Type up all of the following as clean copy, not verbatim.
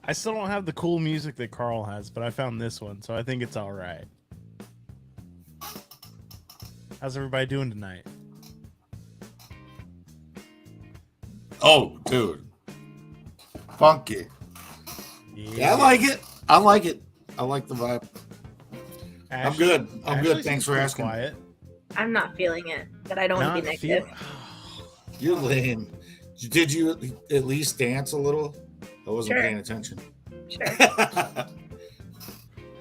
I still don't have the cool music that Carl has, but I found this one, so I think it's all right. How's everybody doing tonight? Oh, dude. Funky. Yeah, I like it. I like it. I like the vibe. I'm good. I'm good. Thanks for asking. Quiet. I'm not feeling it, but I don't want to be negative. You're lame. Did you at least dance a little? I wasn't paying attention. Sure. That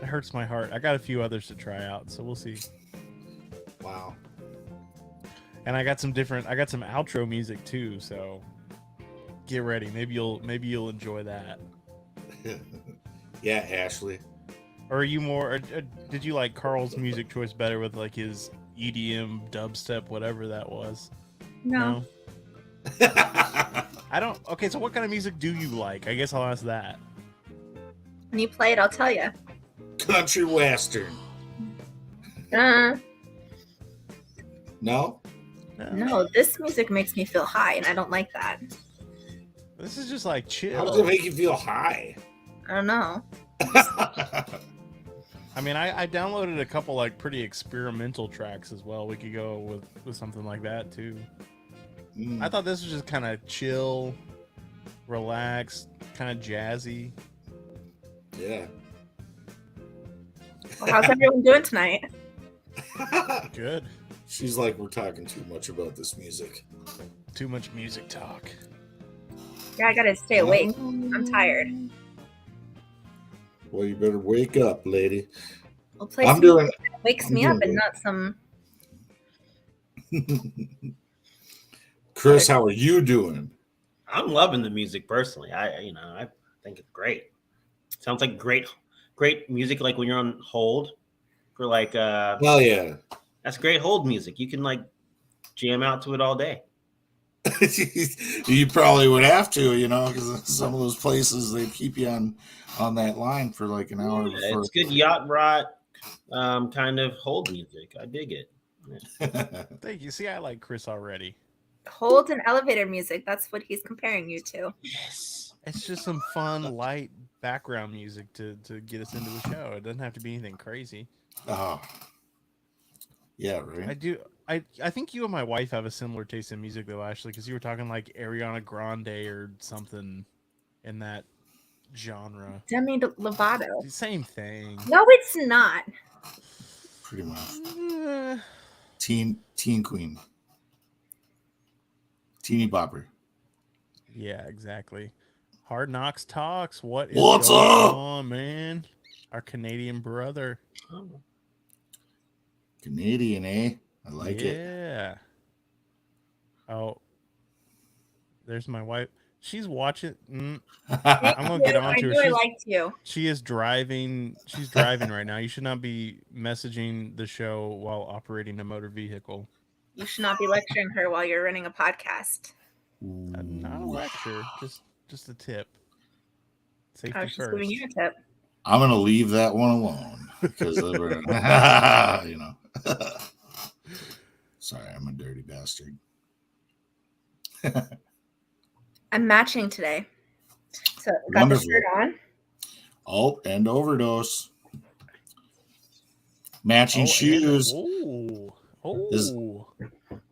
hurts my heart. I got a few others to try out, so we'll see. Wow. And I got some outro music too, so get ready. Maybe you'll enjoy that. Yeah, Ashley. Or are you more? Or did you like Carl's music choice better with like his EDM, dubstep, whatever that was? No. I don't. Okay, so what kind of music do you like? I guess I'll ask that. When you play it, I'll tell you. Country western. No. No, this music makes me feel high, and I don't like that. This is just like chill. How does it make you feel high? I don't know. I mean, I downloaded a couple like pretty experimental tracks as well. We could go with something like that too. I thought this was just kind of chill, relaxed, kind of jazzy. Yeah. Well, how's everyone doing tonight? Good. She's like, we're talking too much about this music. Too much music talk. Yeah, I gotta stay awake. I'm tired. Well, you better wake up, lady. We'll play something that wakes me up and not some. Chris, how are you doing? I'm loving the music personally. I think it's great. Sounds like great music. Like when you're on hold for like. Hell yeah. That's great hold music. You can like jam out to it all day. You probably would have to, because some of those places they keep you on that line for like an hour. Yeah, it's good yacht rot kind of hold music. I dig it. Yeah. Thank you. See, I like Chris already. Hold and elevator music. That's what he's comparing you to. Yes. It's just some fun, light background music to get us into the show. It doesn't have to be anything crazy. Oh. Yeah, right. I think you and my wife have a similar taste in music though, Ashley, because you were talking like Ariana Grande or something in that genre. Demi Lovato. Same thing. No, it's not. Pretty much. Teen Queen. Teeny Bopper. Yeah, exactly. Hard Knocks Talks. What's up, on, man? Our Canadian brother. Canadian, eh? I like it. Yeah. Oh, there's my wife. She's watching. I'm gonna get on to her. I liked you. She is driving. She's driving right now. You should not be messaging the show while operating a motor vehicle. You should not be lecturing her while you're running a podcast. Not a lecture, just a tip. Safety I was just first. giving you a tip. I'm gonna leave that one alone because Sorry, I'm a dirty bastard. I'm matching today. So got Wonderful. the shirt on. Oh, and overdose. Matching shoes.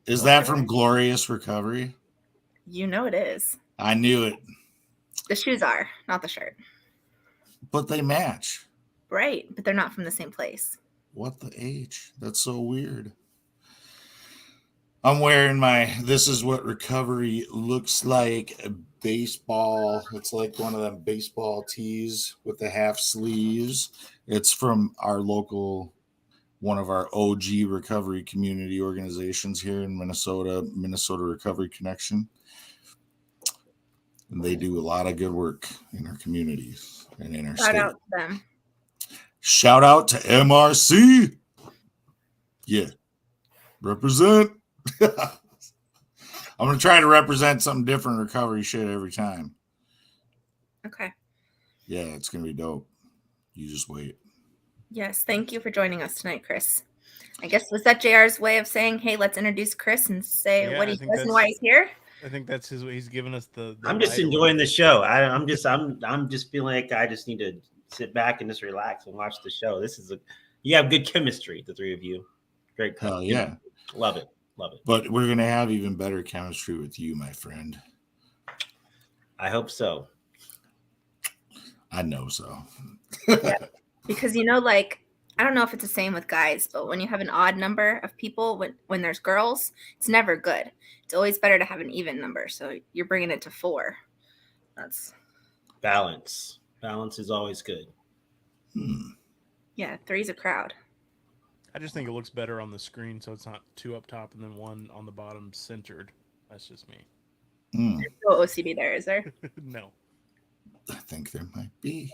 Is that from Glorious Recovery? You know it is. I knew it. The shoes are, not the shirt. But they match. Right, but they're not from the same place. What the H? That's so weird. I'm wearing my This Is What Recovery Looks Like baseball. It's like one of them baseball tees with the half sleeves. It's from our local, one of our OG recovery community organizations here in Minnesota Recovery Connection. And they do a lot of good work in our communities and in our state. Shout out to them. Shout out to MRC. Yeah. Represent. I'm going to try to represent something different recovery shit every time. Okay. Yeah, it's going to be dope. You just wait. Yes, thank you for joining us tonight, Chris. I guess was that JR's way of saying, hey, let's introduce Chris and say what he does and why he's here? I think that's he's giving us the I'm just light enjoying away. the show. I'm just feeling like I just need to sit back and just relax and watch the show. You have good chemistry, the three of you. Great. Hell yeah. Love it. Love it. But we're going to have even better chemistry with you, my friend. I hope so. I know so. Yeah. Because, you know, like, I don't know if it's the same with guys, but when you have an odd number of people, when there's girls, it's never good. It's always better to have an even number. So you're bringing it to 4. That's balance. Balance is always good. Yeah, 3's a crowd. I just think it looks better on the screen, so it's not 2 up top and then 1 on the bottom centered. That's just me. There's no OCD there, is there? No. I think there might be.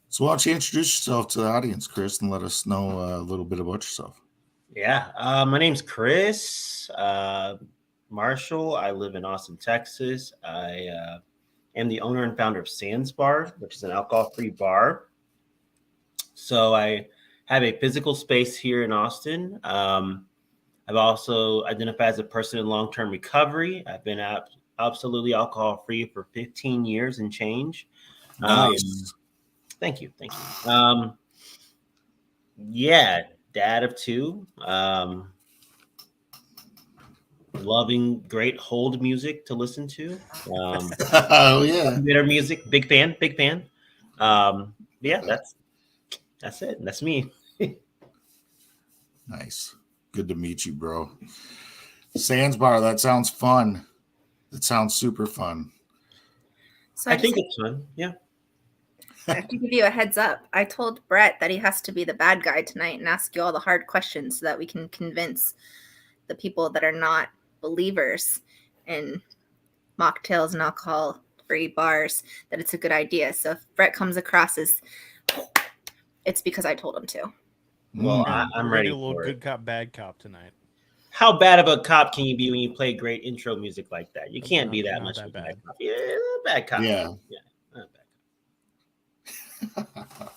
So why don't you introduce yourself to the audience, Chris, and let us know a little bit about yourself. Yeah. My name's Chris Marshall. I live in Austin, Texas. I am the owner and founder of Sands Bar, which is an alcohol-free bar. So I have a physical space here in Austin. I've also identified as a person in long-term recovery. I've been absolutely alcohol-free for 15 years and change. Nice. Thank you. Yeah, dad of 2. Loving great hold music to listen to. Oh yeah. Bitter music, big fan. Yeah, that's it. That's me. Nice. Good to meet you, bro. Sands Bar, that sounds fun. That sounds super fun. So I think it's fun. Yeah. I have to give you a heads up. I told Brett that he has to be the bad guy tonight and ask you all the hard questions so that we can convince the people that are not believers in mocktails and alcohol-free bars that it's a good idea. So if Brett comes across as, it's because I told him to. Well, We're I'm gonna ready do a little for good it. cop, bad cop tonight. How bad of a cop can you be when you play great intro music like that? You can't be that Not much that of a bad. bad cop. Yeah, bad cop. Yeah. Not bad cop.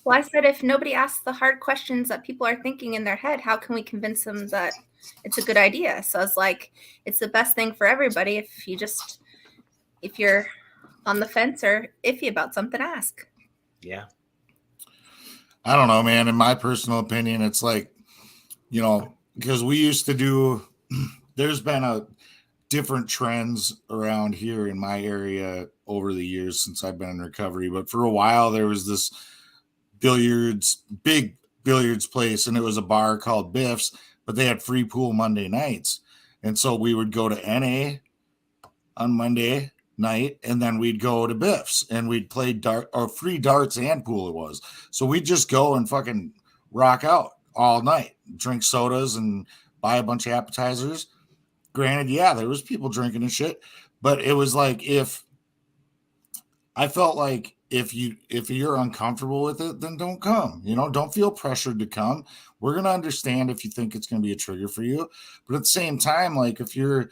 Well, I said if nobody asks the hard questions that people are thinking in their head, how can we convince them that it's a good idea? So I was like, it's the best thing for everybody. If you're on the fence or iffy about something, ask. Yeah. I don't know, man. In my personal opinion, it's like, because we used to do, there's been a different trends around here in my area over the years since I've been in recovery. But for a while, there was this big billiards place, and it was a bar called Biff's, but they had free pool Monday nights. And so we would go to NA on Monday night, and then we'd go to Biff's and we'd play free darts and pool it was. So we'd just go and fucking rock out all night, drink sodas and buy a bunch of appetizers. Granted, yeah, there was people drinking and shit, but it was like if you're uncomfortable with it, then don't come. Don't feel pressured to come. We're going to understand if you think it's going to be a trigger for you. But at the same time, like if you're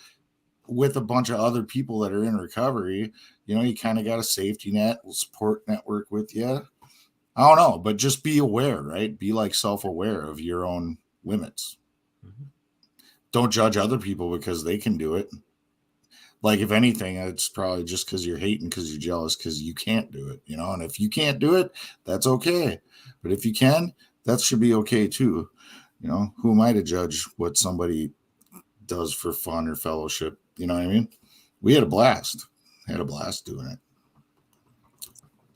with a bunch of other people that are in recovery, you kind of got a safety net, support network with you. I don't know, but just be aware, right? Be like self-aware of your own limits. Mm-hmm. Don't judge other people because they can do it. Like, if anything, it's probably just because you're hating because you're jealous because you can't do it, and if you can't do it, that's okay. But if you can, that should be okay too. Who am I to judge what somebody does for fun or fellowship? You know what I mean? We had a blast. Doing it.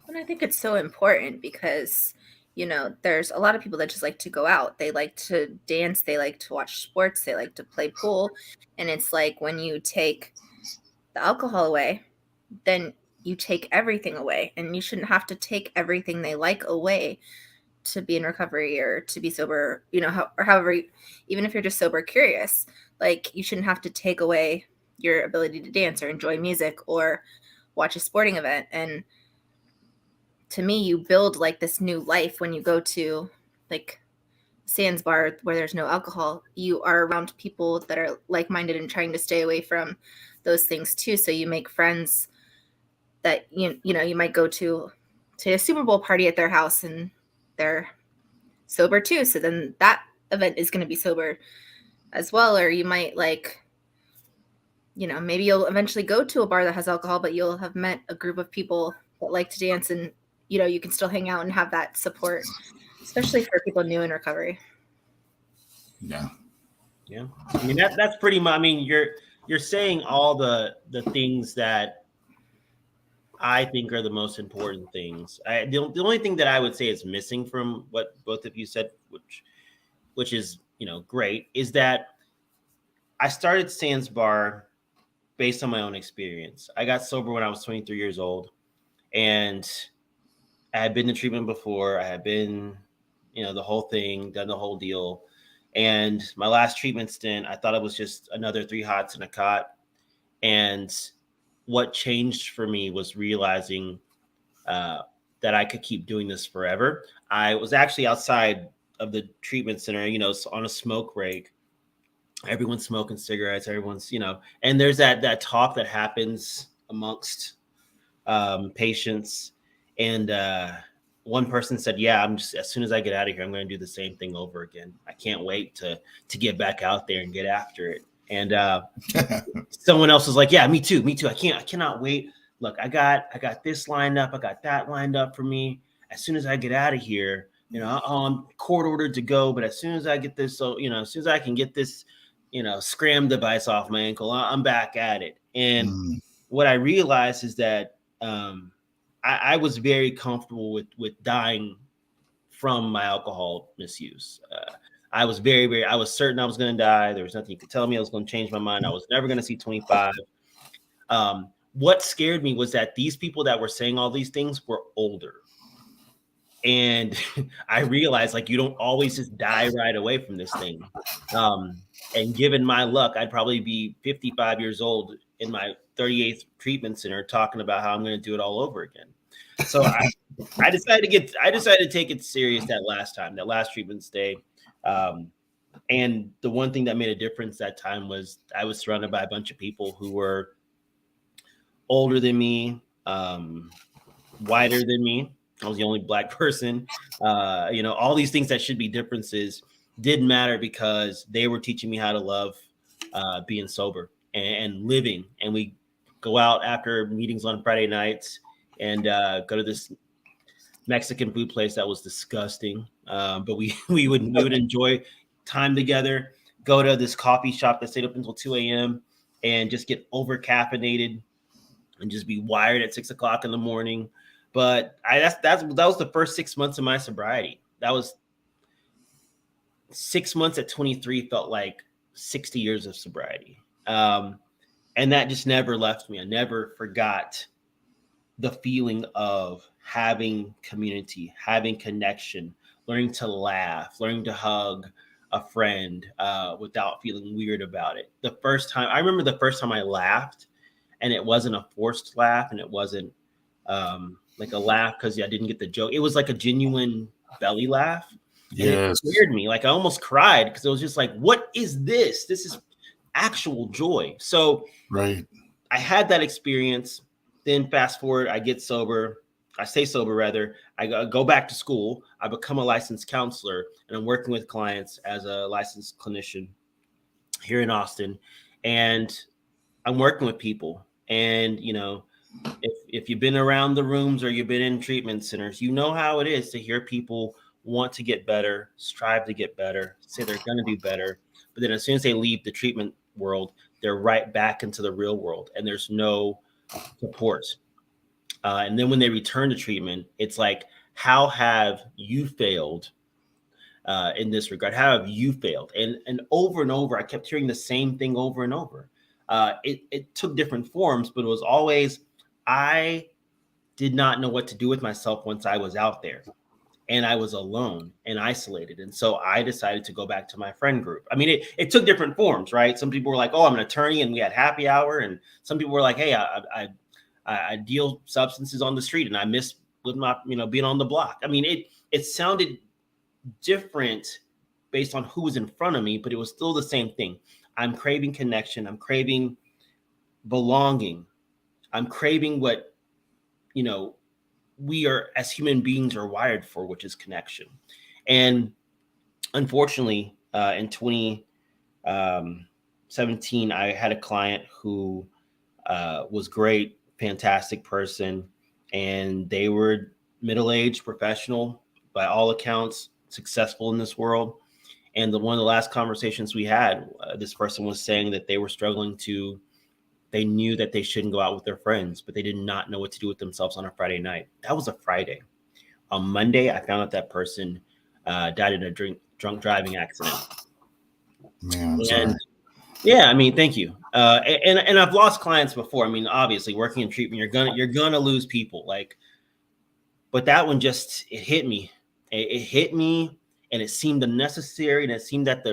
And I think it's so important because, there's a lot of people that just like to go out. They like to dance. They like to watch sports. They like to play pool. And it's like when you take the alcohol away, then you take everything away. And you shouldn't have to take everything they like away to be in recovery or to be sober, or however, even if you're just sober curious, like you shouldn't have to take away your ability to dance or enjoy music or watch a sporting event. And to me, you build like this new life when you go to like Sands Bar where there's no alcohol. You are around people that are like-minded and trying to stay away from those things too. So you make friends that you might go to a Super Bowl party at their house and they're sober too. So then that event is going to be sober as well, or you might like, maybe you'll eventually go to a bar that has alcohol, but you'll have met a group of people that like to dance, and you can still hang out and have that support, especially for people new in recovery. Yeah. I mean, that's pretty much. I mean, you're saying all the things that I think are the most important things. The only thing that I would say is missing from what both of you said, which is great, is that I started Sands Bar based on my own experience. I got sober when I was 23 years old, and I had been to treatment before. I had been, the whole thing, done the whole deal. And my last treatment stint, I thought it was just another 3 hots and a cot. And what changed for me was realizing that I could keep doing this forever. I was actually outside of the treatment center, on a smoke break. Everyone's smoking cigarettes. Everyone's, and there's that talk that happens amongst patients. And one person said, yeah, I'm just, as soon as I get out of here, I'm going to do the same thing over again. I can't wait to get back out there and get after it. And someone else was like, yeah, me too. I cannot wait. Look, I got this lined up. I got that lined up for me. As soon as I get out of here, I'm court ordered to go. But as soon as I get this, as soon as I can get this, scram device off my ankle, I'm back at it. And what I realized is that I was very comfortable with dying from my alcohol misuse. I was I was certain I was going to die. There was nothing you could tell me I was going to change my mind. I was never going to see 25. What scared me was that these people that were saying all these things were older. And I realized, like, you don't always just die right away from this thing. And given my luck, I'd probably be 55 years old in my 38th treatment center talking about how I'm going to do it all over again. So I decided to take it serious that last treatment stay. And the one thing that made a difference that time was I was surrounded by a bunch of people who were older than me, whiter than me. I was the only Black person. All these things that should be differences didn't matter because they were teaching me how to love being sober and living. And we go out after meetings on Friday nights and go to this Mexican food place that was disgusting. But we would enjoy time together, go to this coffee shop that stayed up until 2 a.m. and just get over caffeinated and just be wired at 6 o'clock in the morning. But that was the first 6 months of my sobriety. That was 6 months at 23 felt like 60 years of sobriety. And that just never left me. I never forgot the feeling of having community, having connection, learning to laugh, learning to hug a friend without feeling weird about it. I remember the first time I laughed, and it wasn't a forced laugh, and it wasn't like a laugh because I didn't get the joke. It was like a genuine belly laugh. Yes. And it scared me. Like I almost cried because it was just like, what is this? This is actual joy. So right. I had that experience. Then fast forward, I get sober. I stay sober rather. I go back to school. I become a licensed counselor, and I'm working with clients as a licensed clinician here in Austin. And I'm working with people. And, if you've been around the rooms or you've been in treatment centers, you know how it is to hear people want to get better, strive to get better, say they're going to do better. But then as soon as they leave the treatment world, they're right back into the real world, and there's no support. And then when they return to treatment, it's like, how have you failed in this regard? How have you failed? And over, I kept hearing the same thing over and over. It took different forms, but it was always, I did not know what to do with myself once I was out there. And I was alone and isolated. And so I decided to go back to my friend group. I mean, it took different forms, right? Some people were like, oh, I'm an attorney, and we had happy hour. And some people were like, hey, I deal substances on the street, and I miss with my, being on the block. I mean, it sounded different based on who was in front of me, but it was still the same thing. I'm craving connection. I'm craving belonging. I'm craving what, we are as human beings are wired for, which is connection. And unfortunately, in 2020, 17, I had a client who was great, fantastic person, and they were middle-aged, professional, by all accounts, successful in this world. And one of the last conversations we had, this person was saying that they were struggling they knew that they shouldn't go out with their friends, but they did not know what to do with themselves on a Friday night. That was a Friday. On Monday, I found out that person died in a drunk driving accident. Man, I'm sorry. Yeah, I mean, thank you. And I've lost clients before. I mean, obviously, working in treatment, you're gonna lose people. But that one just it hit me. It hit me, and it seemed unnecessary, and it seemed that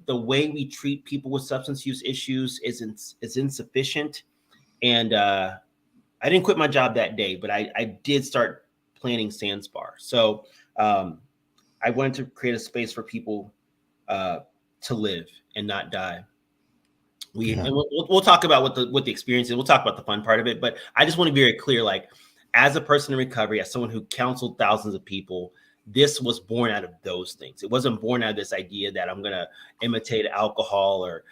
the way we treat people with substance use issues is insufficient. And I didn't quit my job that day, but I did start planning Sandspar. So I wanted to create a space for people to live and not die. And we'll talk about what the experience is. We'll talk about the fun part of it, but I just want to be very clear. Like, as a person in recovery, as someone who counseled thousands of people, this was born out of those things. It wasn't born out of this idea that I'm gonna imitate alcohol or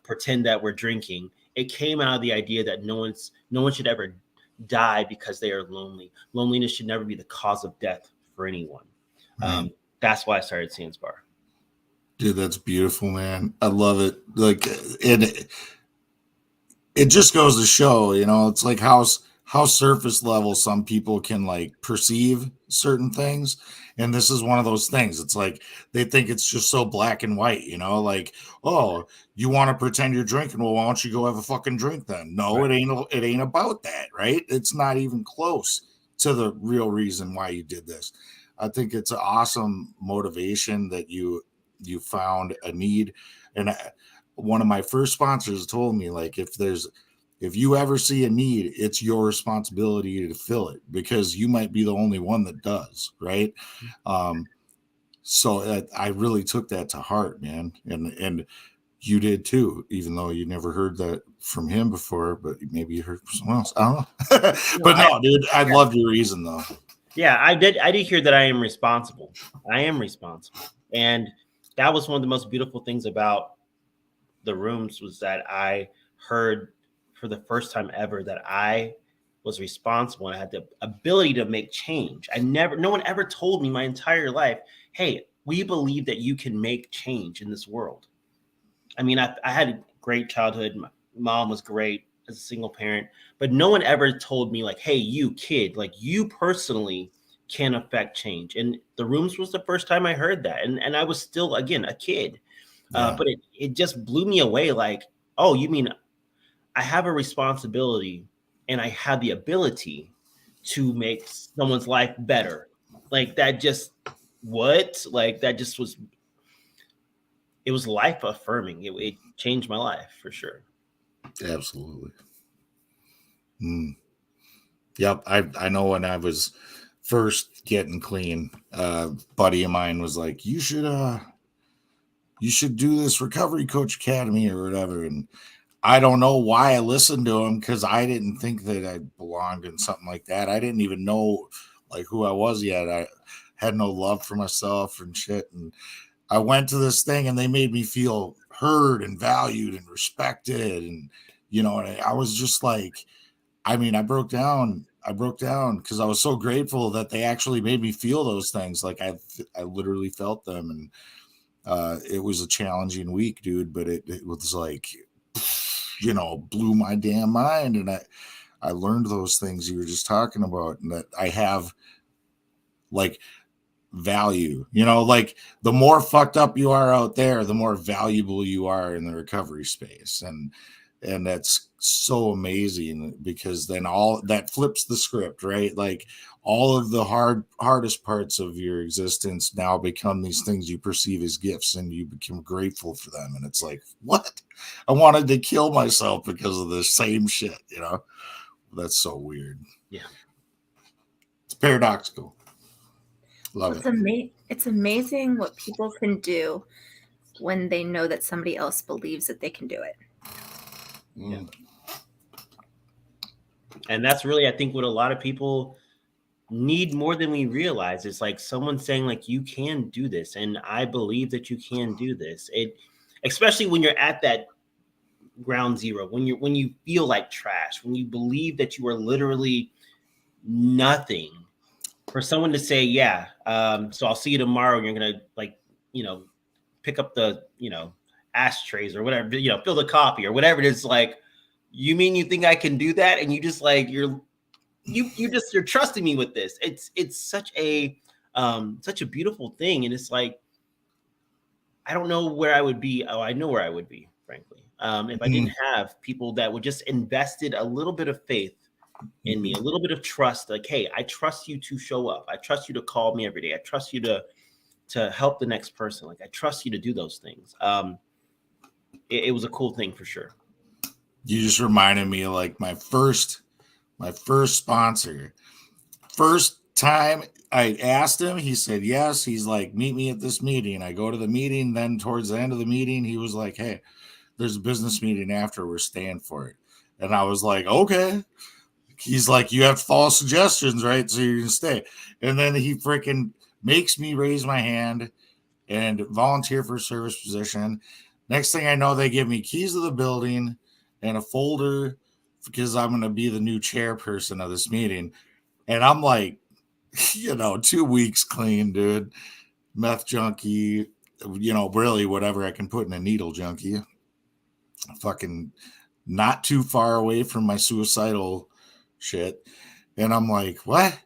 pretend that we're drinking. It came out of the idea that no one should ever die because they are lonely. Loneliness should never be the cause of death for anyone. Right. That's why I started Sandspar. Dude, that's beautiful, man. I love it. Like, it just goes to show, it's like how surface level some people can like perceive certain things. And this is one of those things. It's like they think it's just so black and white, like, oh, you want to pretend you're drinking? Well, why don't you go have a fucking drink then? No, right. It ain't about that, right? It's not even close to the real reason why you did this. I think it's an awesome motivation that you found a need. And one of my first sponsors told me, like, if you ever see a need, it's your responsibility to fill it, because you might be the only one that does, right? So I really took that to heart, man. And you did too, even though you never heard that from him before, but maybe you heard from someone else. I don't know. But no, dude, I loved your reason though. Yeah, I did hear that I am responsible. And that was one of the most beautiful things about the rooms, was that I heard for the first time ever that I was responsible and I had the ability to make change. No one ever told me my entire life, hey, we believe that you can make change in this world. I mean, I had a great childhood. My mom was great as a single parent, but no one ever told me, like, hey, you kid, like, you personally can affect change. And the rooms was the first time I heard that. And I was still, again, a kid. Yeah. But it just blew me away. Like, oh, you mean I have a responsibility and I have the ability to make someone's life better. Like, that just, it was life affirming. It changed my life for sure. Absolutely. Yep. I know when I was first getting clean, a buddy of mine was like, you should do this Recovery Coach Academy or whatever. And I don't know why I listened to him, because I didn't think that I belonged in something like that. I didn't even know like who I was yet. I had no love for myself and shit. And I went to this thing and they made me feel heard and valued and respected. And, and I was just like, I mean, I broke down because I was so grateful that they actually made me feel those things. Like I literally felt them. And it was a challenging week, dude, but it was like, blew my damn mind. And I learned those things you were just talking about, and that I have like value, like the more fucked up you are out there, the more valuable you are in the recovery space. And that's so amazing, because then all that flips the script, right? Like all of the hardest parts of your existence now become these things you perceive as gifts, and you become grateful for them. And it's like, what? I wanted to kill myself because of the same shit, That's so weird. Yeah. It's paradoxical. Love it. It's amazing what people can do when they know that somebody else believes that they can do it. Yeah. And that's really, I think, what a lot of people need more than we realize. It's like someone saying, like, you can do this, and I believe that you can do this. especially when you're at that ground zero, when you feel like trash, when you believe that you are literally nothing, for someone to say, yeah, so I'll see you tomorrow, and you're gonna like, pick up the, ashtrays or whatever, fill the coffee or whatever it is. Like, you mean you think I can do that? And you just like, you're trusting me with this. It's such a beautiful thing. And it's like, I don't know where I would be. Oh, I know where I would be, frankly. If I didn't have people that would just invested a little bit of faith in me, a little bit of trust. Like, hey, I trust you to show up. I trust you to call me every day. I trust you to help the next person. Like, I trust you to do those things. It was a cool thing for sure. You just reminded me of like my first sponsor. First time I asked him, he said yes. He's like, meet me at this meeting. I go to the meeting. Then towards the end of the meeting, he was like, hey, there's a business meeting after, we're staying for it. And I was like, okay. He's like, you have to follow suggestions, right? So you can stay. And then he freaking makes me raise my hand and volunteer for a service position. Next thing I know, they give me keys to the building and a folder because I'm going to be the new chairperson of this meeting. And I'm like, 2 weeks clean, dude. Meth junkie, really whatever I can put in a needle junkie. Fucking not too far away from my suicidal shit. And I'm like, what?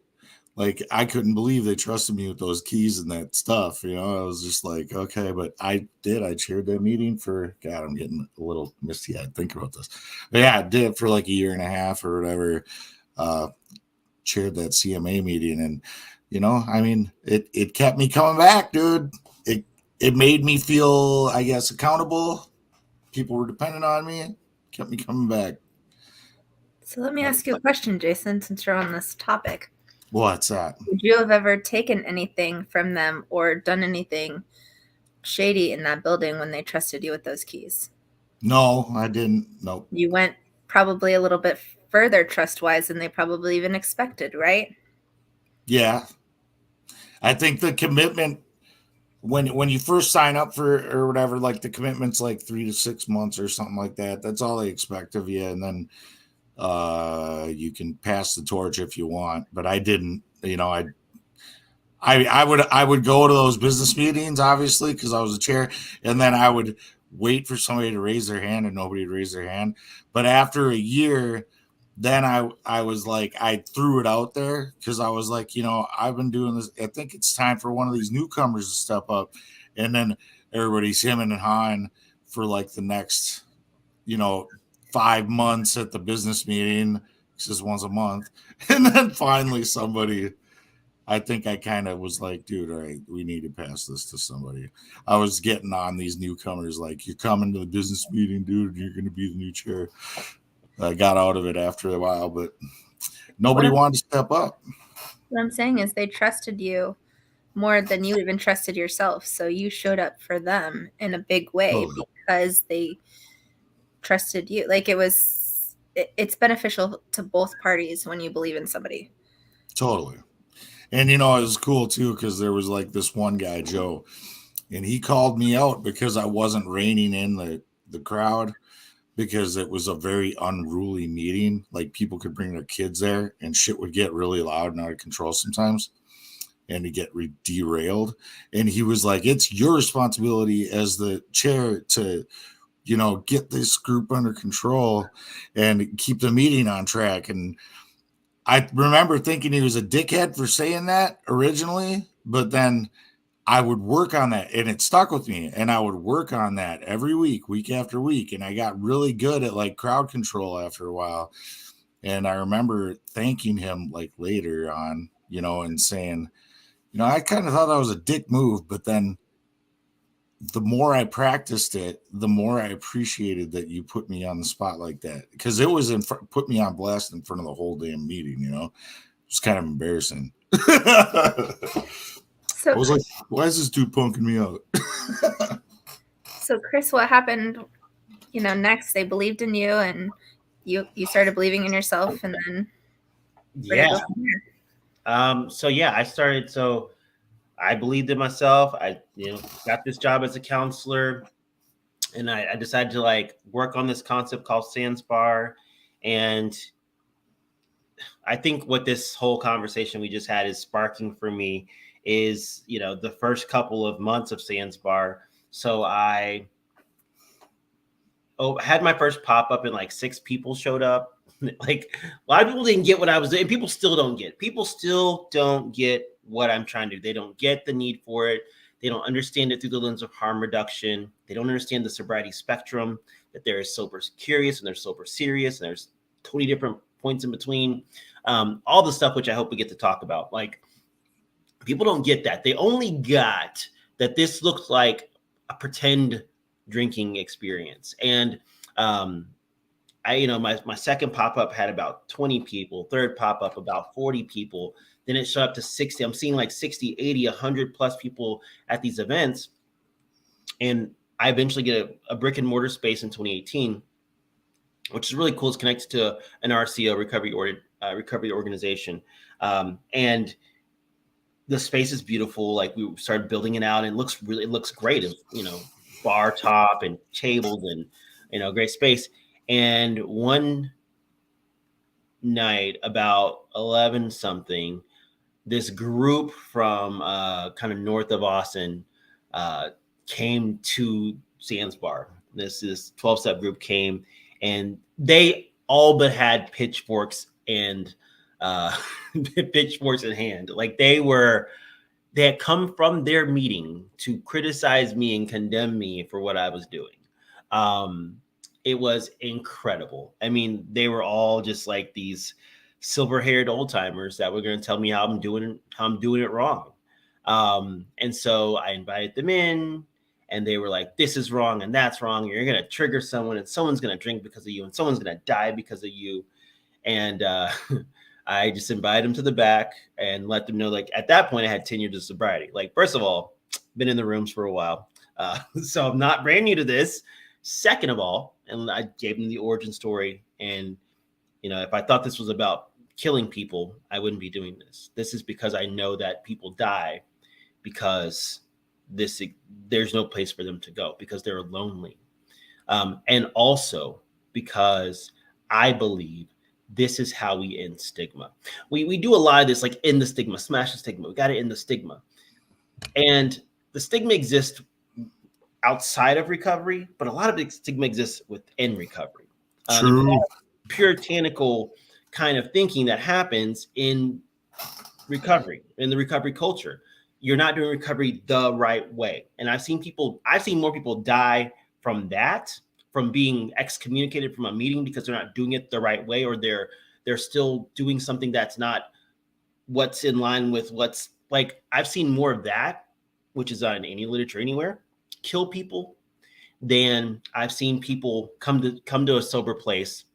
Like, I couldn't believe they trusted me with those keys and that stuff. I was just like, okay, but I chaired that meeting for, God, I'm getting a little misty-eyed thinking about this. But yeah, I did for like a year and a half or whatever, chaired that CMA meeting. And, it kept me coming back, dude. It made me feel, I guess, accountable. People were dependent on me. Kept me coming back. So let me ask you a question, Jason, since you're on this topic. What's that? Would you have ever taken anything from them or done anything shady in that building when they trusted you with those keys? No, I didn't. Nope. You went probably a little bit further trust-wise than they probably even expected, right? Yeah. I think the commitment, when you first sign up for or whatever, like the commitment's like 3 to 6 months or something like that. That's all they expect of you. And then you can pass the torch if you want, but I didn't. I would go to those business meetings, obviously, because I was a chair, and then I would wait for somebody to raise their hand, and nobody would raise their hand. But after a year, then I was like, I threw it out there because I was like, I've been doing this. I think it's time for one of these newcomers to step up, and then everybody's hemming and hawing for like the next, 5 months at the business meeting, just once a month. And then finally somebody, I think I kind of was like, dude, all right, we need to pass this to somebody. I was getting on these newcomers, like, you're coming to the business meeting, dude, you're going to be the new chair. I got out of it after a while, but nobody wanted to step up. What I'm saying is they trusted you more than you even trusted yourself. So you showed up for them in a big way because they trusted you. Like, it's beneficial to both parties when you believe in somebody. Totally. And it was cool too, because there was like this one guy, Joe, and he called me out because I wasn't reining in the crowd, because it was a very unruly meeting. Like, people could bring their kids there and shit would get really loud and out of control sometimes, and to get derailed. And he was like, it's your responsibility as the chair to get this group under control and keep the meeting on track. And I remember thinking he was a dickhead for saying that originally, but then I would work on that, and it stuck with me, and I would work on that every week after week. And I got really good at like crowd control after a while. And I remember thanking him like later on, and saying, I kind of thought that was a dick move, but then the more I practiced it, the more I appreciated that you put me on the spot like that, because it was put me on blast in front of the whole damn meeting. It was kind of embarrassing. So I was like, why is this dude punking me out? So Chris, what happened, next? They believed in you, and you started believing in yourself, and then I believed in myself. I got this job as a counselor. And I decided to like work on this concept called Sandspar. And I think what this whole conversation we just had is sparking for me is, you know, the first couple of months of Sandspar. So I had my first pop up and like 6 people showed up. Like a lot of people didn't get what I was doing. And people still don't get. People still don't get what I'm trying to do. They don't get the need for it. They don't understand it through the lens of harm reduction. They don't understand the sobriety spectrum, that there is sober curious and there's sober serious, and there's 20 different points in between. All the stuff which I hope we get to talk about. Like people don't get that. They only got that this looked like a pretend drinking experience. And I, you know, my second pop-up had about 20 people, third pop-up about 40 people. Then it shot up to 60. I'm seeing like 60, 80, 100 plus people at these events. And I eventually get a brick and mortar space in 2018, which is really cool. It's connected to an RCO recovery organization. And the space is beautiful. Like we started building it out and it looks great. It's, you know, bar top and tables and, you know, great space. And one night about 11 something, this group from kind of north of Austin came to Sandspar. This 12-step group came, and they all but had pitchforks and pitchforks in hand. Like they had come from their meeting to criticize me and condemn me for what I was doing. It was incredible. I mean, they were all just like these silver-haired old timers that were going to tell me how I'm doing it wrong. And so I invited them in, and they were like, this is wrong and that's wrong. You're going to trigger someone, and someone's going to drink because of you, and someone's going to die because of you. And I just invited them to the back and let them know, like, at that point I had 10 years of sobriety. Like, first of all, been in the rooms for a while. So I'm not brand new to this. Second of all, and I gave them the origin story. And, you know, if I thought this was about killing people, I wouldn't be doing this. This is because I know that people die because there's no place for them to go, because they're lonely. And also because I believe this is how we end stigma. We do a lot of this, like end the stigma, smash the stigma. We got to end the stigma. And the stigma exists outside of recovery, but a lot of the stigma exists within recovery. True. Puritanical kind of thinking that happens in recovery, in the recovery culture. You're not doing recovery the right way. And I've seen more people die from that, from being excommunicated from a meeting because they're not doing it the right way, or they're still doing something that's not what's in line with what's like. I've seen more of that, which is not in any literature anywhere, kill people, than I've seen people come to a sober place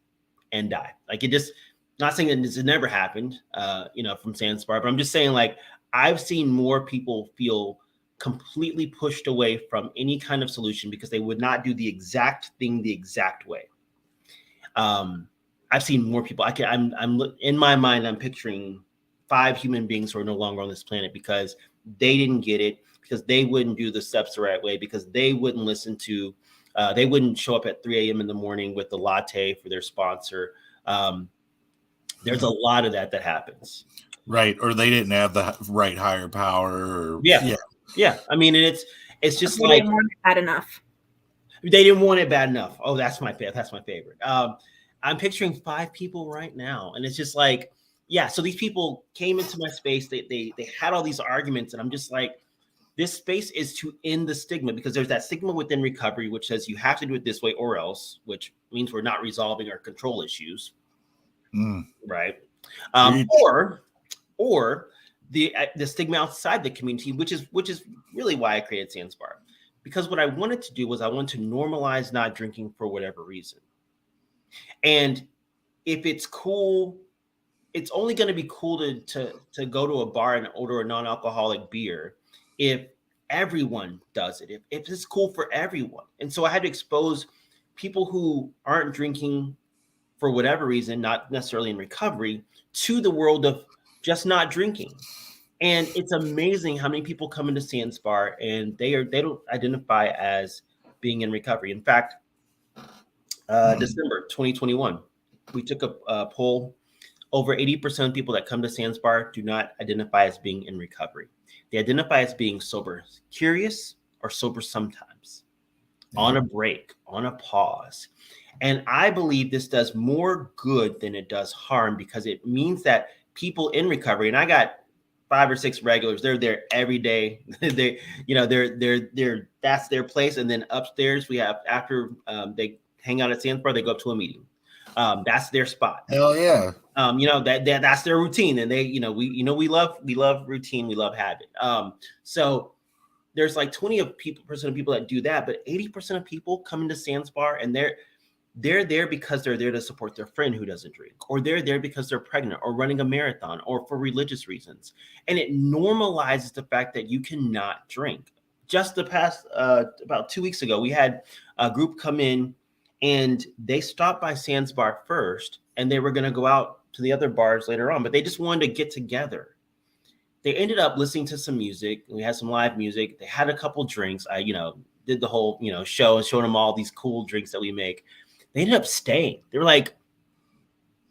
and die. Like, it just, not saying that this has never happened, from Sandspar, but I'm just saying, like, I've seen more people feel completely pushed away from any kind of solution because they would not do the exact thing the exact way. I've seen more people. I'm in my mind, I'm picturing 5 human beings who are no longer on this planet because they didn't get it, because they wouldn't do the steps the right way, because they wouldn't listen to, they wouldn't show up at 3 a.m. in the morning with the latte for their sponsor. There's a lot of that happens. Right. Or they didn't have the right higher power. Yeah. I mean, and it's just they didn't want it bad enough. They didn't want it bad enough. Oh, that's my favorite. I'm picturing 5 people right now, and it's just like, yeah. So these people came into my space. They had all these arguments, and I'm just like, this space is to end the stigma, because there's that stigma within recovery, which says you have to do it this way or else, which means we're not resolving our control issues. Right. Or the stigma outside the community, which is really why I created Sandspar, because what I wanted to do was I wanted to normalize not drinking for whatever reason. And if it's cool, it's only going to be cool to go to a bar and order a non-alcoholic beer if everyone does it, if it's cool for everyone. And so I had to expose people who aren't drinking for whatever reason, not necessarily in recovery, to the world of just not drinking. And it's amazing how many people come into Sandspar and they don't identify as being in recovery. In fact, December 2021, we took a poll. Over 80% of people that come to Sandspar do not identify as being in recovery. They identify as being sober, curious, or sober sometimes, on a break, on a pause. And I believe this does more good than it does harm, because it means that people in recovery, and I got 5 or 6 regulars, they're there every day. they're that's their place. And then upstairs we have, after they hang out at Sandspar, they go up to a meeting. That's their spot. Hell yeah. That's their routine, and they, we love routine, we love habit. So there's like 20% of people that do that, but 80% of people come into Sandspar and they're there because they're there to support their friend who doesn't drink, or they're there because they're pregnant or running a marathon or for religious reasons. And it normalizes the fact that you cannot drink. Just the past about 2 weeks ago, we had a group come in and they stopped by Sandspar first, and they were going to go out to the other bars later on, but they just wanted to get together. They ended up listening to some music. We had some live music. They had a couple drinks. I, did the whole, show and showed them all these cool drinks that we make. They ended up staying. They were like,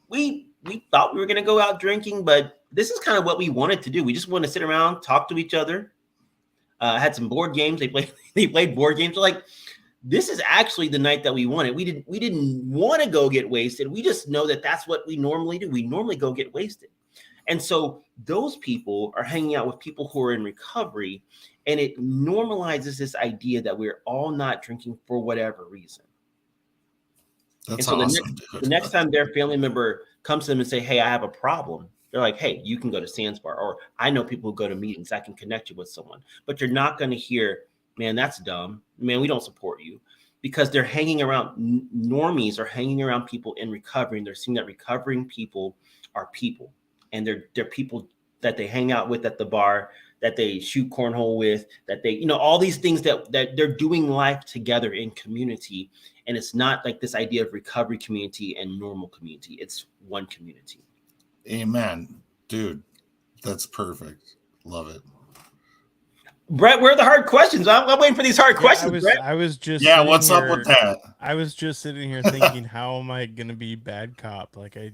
we thought we were going to go out drinking, but this is kind of what we wanted to do. We just want to sit around, talk to each other. Had some board games. They played board games. They're like, this is actually the night that we wanted. We didn't want to go get wasted. We just know that that's what we normally do. We normally go get wasted. And so those people are hanging out with people who are in recovery, and it normalizes this idea that we're all not drinking for whatever reason. That's and so awesome. The next time their family member comes to them and say, hey, I have a problem, they're like, hey, you can go to Sandspar, or I know people who go to meetings. I can connect you with someone. But you're not going to hear, man, that's dumb. Man, we don't support you, because they're hanging around, normies are hanging around people in recovery, and they're seeing that recovering people are people, and they're people that they hang out with at the bar, that they shoot cornhole with, that they, all these things that they're doing life together in community. And it's not like this idea of recovery community and normal community. It's one community. Amen. Dude, that's perfect. Love it. Brett, where are the hard questions? I'm waiting for these hard questions, Brett. I was just what's up with that? I was just sitting here thinking, how am I gonna be bad cop? Like I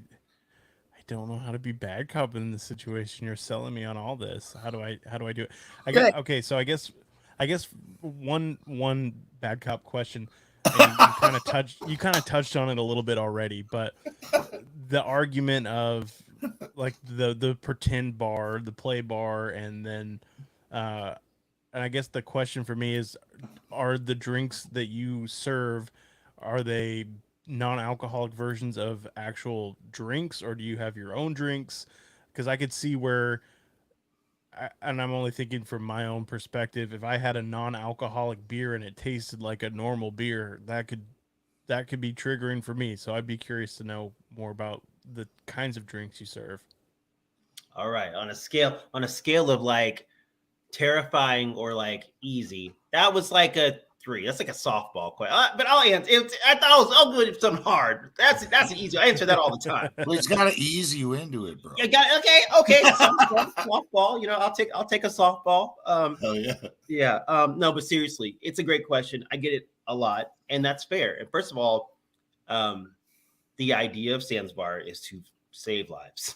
don't know how to be bad cop in this situation. You're selling me on all this. How do I do it? I guess one bad cop question. And you kind of touched on it a little bit already, but the argument of like the pretend bar, the play bar, and then and I guess the question for me is, are the drinks that you serve, are they non-alcoholic versions of actual drinks, or do you have your own drinks? Because I could see where, and I'm only thinking from my own perspective, if I had a non-alcoholic beer and it tasted like a normal beer, that could be triggering for me. So I'd be curious to know more about the kinds of drinks you serve. All right, on a scale of like terrifying or like easy, that was like a 3. That's like a softball question. But I'll answer. I thought I'll do something hard. That's an easy. I answer that all the time. Well, it's got to ease you into it, bro. Yeah, okay. Softball. I'll take a softball. Hell yeah. Yeah. No, but seriously, it's a great question. I get it a lot, and that's fair. And first of all, the idea of Sandspar is to save lives.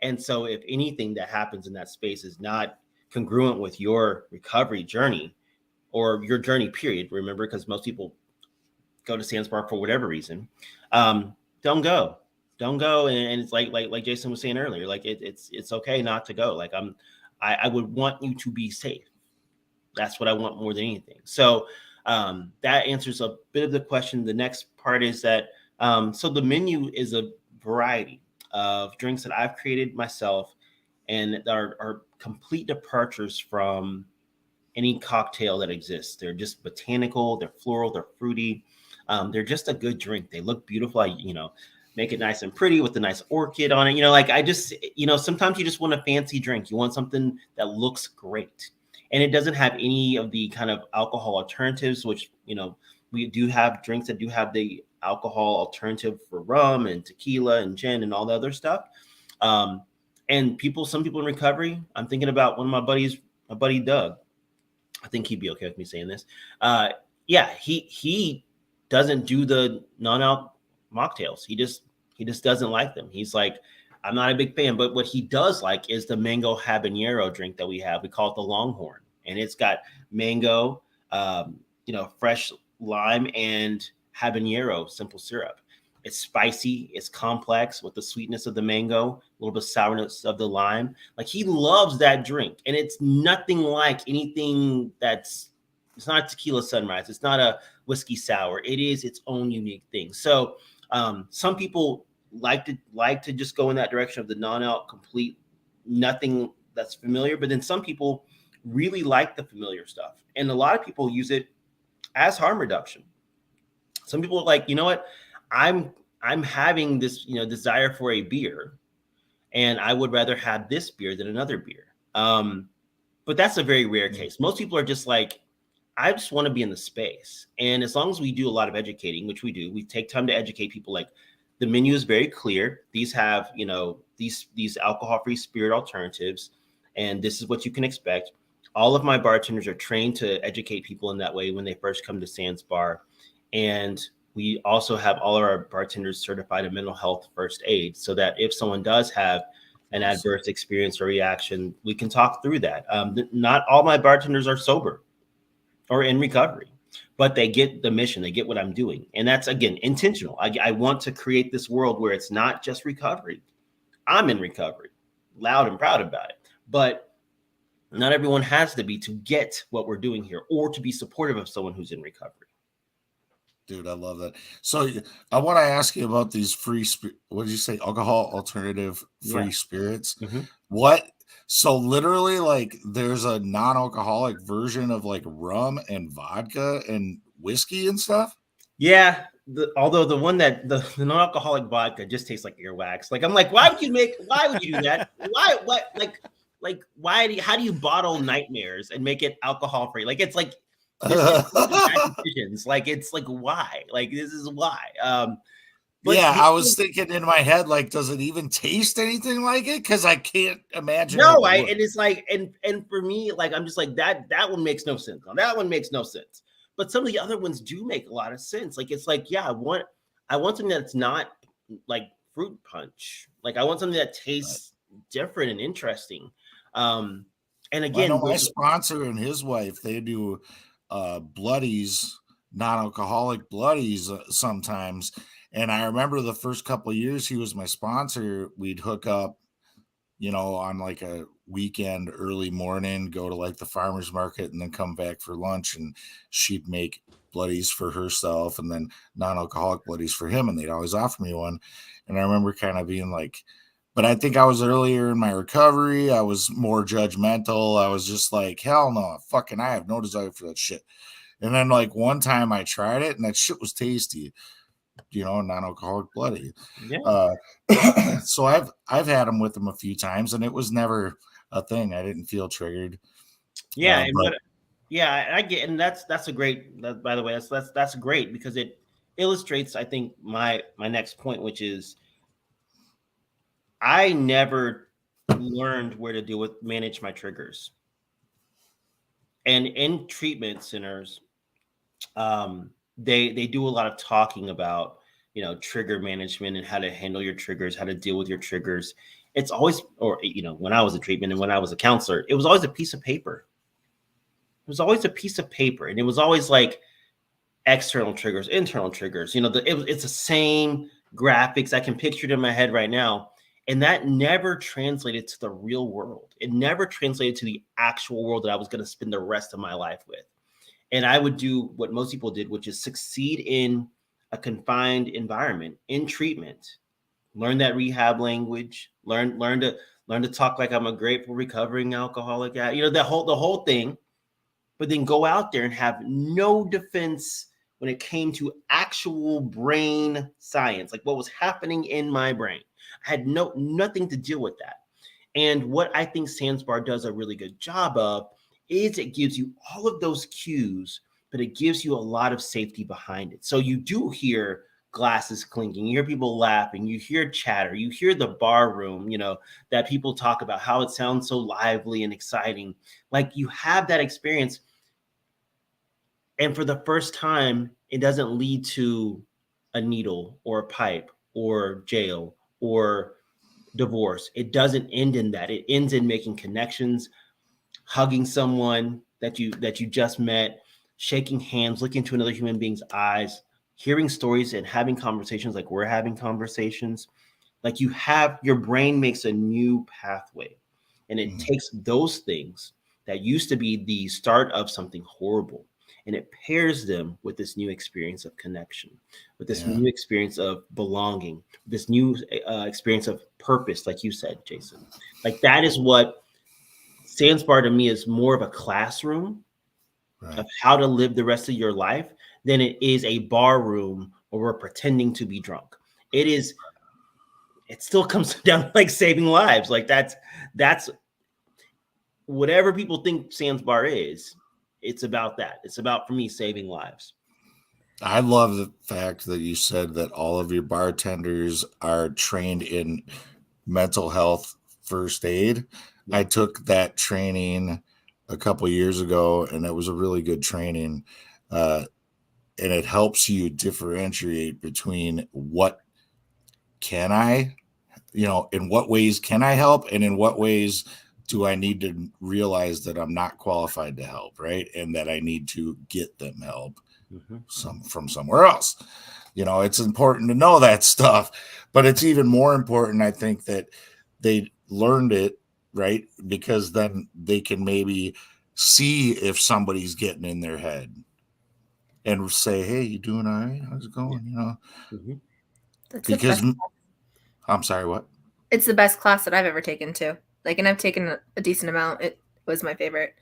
And so if anything that happens in that space is not congruent with your recovery journey or your journey period, remember, because most people go to Sandspar for whatever reason, don't go. And it's like Jason was saying earlier, like it's okay not to go. Like I would want you to be safe. That's what I want more than anything. So that answers a bit of the question. The next part is that, so the menu is a variety of drinks that I've created myself, and are complete departures from any cocktail that exists. They're just botanical, they're floral, they're fruity. They're just a good drink. They look beautiful. Make it nice and pretty with a nice orchid on it. Sometimes you just want a fancy drink. You want something that looks great. And it doesn't have any of the kind of alcohol alternatives, which, we do have drinks that do have the alcohol alternative for rum and tequila and gin and all the other stuff. And some people in recovery, I'm thinking about one of my buddies, my buddy Doug. I think he'd be okay with me saying this. yeah, he doesn't do the non-alc mocktails. He just doesn't like them. He's like, I'm not a big fan. But what he does like is the mango habanero drink that we have. We call it the Longhorn, and it's got mango, fresh lime and habanero simple syrup. It's spicy, it's complex with the sweetness of the mango, a little bit of sourness of the lime. Like, he loves that drink, and it's nothing like anything it's not a tequila sunrise. It's not a whiskey sour. It is its own unique thing. So some people like to just go in that direction of the non-alc, complete nothing that's familiar. But then some people really like the familiar stuff, and a lot of people use it as harm reduction. Some people are like, you know what, I'm having this desire for a beer, and I would rather have this beer than another beer. But that's a very rare case. Most people are just like, I just want to be in the space. And as long as we do a lot of educating, which we do, we take time to educate people. Like, the menu is very clear. These have, these alcohol-free spirit alternatives, and this is what you can expect. All of my bartenders are trained to educate people in that way when they first come to Sands Bar. And we also have all of our bartenders certified in mental health first aid, so that if someone does have an adverse experience or reaction, we can talk through that. Not all my bartenders are sober or in recovery, but they get the mission, they get what I'm doing. And that's, again, intentional. I want to create this world where it's not just recovery. I'm in recovery, loud and proud about it, but not everyone has to be to get what we're doing here, or to be supportive of someone who's in recovery. Dude, I love that. So I want to ask you about these what did you say? Alcohol alternative free spirits. Mm-hmm. What? So literally, like, there's a non-alcoholic version of like rum and vodka and whiskey and stuff. Yeah. Although the one that the non-alcoholic vodka just tastes like earwax. Like, I'm like, why would you do that? Why? What? Like, why? How do you bottle nightmares and make it alcohol free? Like, it's like, decisions. Like, it's like, why? Like, this is why. But yeah, I was thinking in my head, like, does it even taste anything like it? Because I can't imagine. No, and it's like, and for me, like, I'm just like, that one makes no sense. That one makes no sense. But some of the other ones do make a lot of sense. Like, it's like, yeah, I want something that's not like fruit punch. Like, I want something that tastes different and interesting. And again, I know my sponsor and his wife, they do bloodies, non-alcoholic bloodies sometimes. And I remember the first couple of years he was my sponsor, we'd hook up, on like a weekend, early morning, go to like the farmer's market and then come back for lunch, and she'd make bloodies for herself and then non-alcoholic bloodies for him. And they'd always offer me one. And I remember kind of being like, but I think I was earlier in my recovery. I was more judgmental. I was just like, hell no, I have no desire for that shit. And then like one time I tried it and that shit was tasty, non-alcoholic bloody. Yeah. So I've had them with them a few times and it was never a thing. I didn't feel triggered. Yeah. I get, and that's a great, by the way, that's great, because it illustrates, I think, my next point, which is, I never learned where to manage my triggers. And in treatment centers, they do a lot of talking about, trigger management and how to handle your triggers, how to deal with your triggers. It's always, when I was in treatment and when I was a counselor, it was always a piece of paper. It was always a piece of paper. And it was always like external triggers, internal triggers. It's the same graphics. I can picture it in my head right now. And that never translated to the real world. It never translated to the actual world that I was going to spend the rest of my life with. And I would do what most people did, which is succeed in a confined environment in treatment, learn that rehab language, learn to talk like I'm a grateful recovering alcoholic, the whole thing, but then go out there and have no defense when it came to actual brain science, like what was happening in my brain. I had nothing to deal with that. And what I think Sands Bar does a really good job of is it gives you all of those cues, but it gives you a lot of safety behind it. So you do hear glasses clinking, you hear people laughing, you hear chatter, you hear the bar room, that people talk about how it sounds so lively and exciting. Like, you have that experience. And for the first time, it doesn't lead to a needle or a pipe or jail or divorce. It doesn't end in that. It ends in making connections, hugging someone that you just met, shaking hands, looking into another human being's eyes, hearing stories and having conversations like we're having conversations. Like your brain makes a new pathway, and it takes those things that used to be the start of something horrible, and it pairs them with this new experience of connection, with this new experience of belonging, this new experience of purpose, like you said, Jason. Like that is what Sandsbar to me is, more of a classroom of how to live the rest of your life than it is a bar room where we're pretending to be drunk. It still comes down to like saving lives. Like that's whatever people think Sandsbar is. It's about that. It's about, for me, saving lives. I love the fact that you said that all of your bartenders are trained in mental health first aid. Yeah. I took that training a couple years ago, and it was a really good training. And it helps you differentiate between what can I, in what ways can I help, and in what ways do I need to realize that I'm not qualified to help, right? And that I need to get them help from somewhere else. It's important to know that stuff, but it's even more important, I think, that they learned it, right? Because then they can maybe see if somebody's getting in their head and say, hey, you doing all right? How's it going? Because I'm sorry, what? It's the best class that I've ever taken too. Like, and I've taken a decent amount. It was my favorite.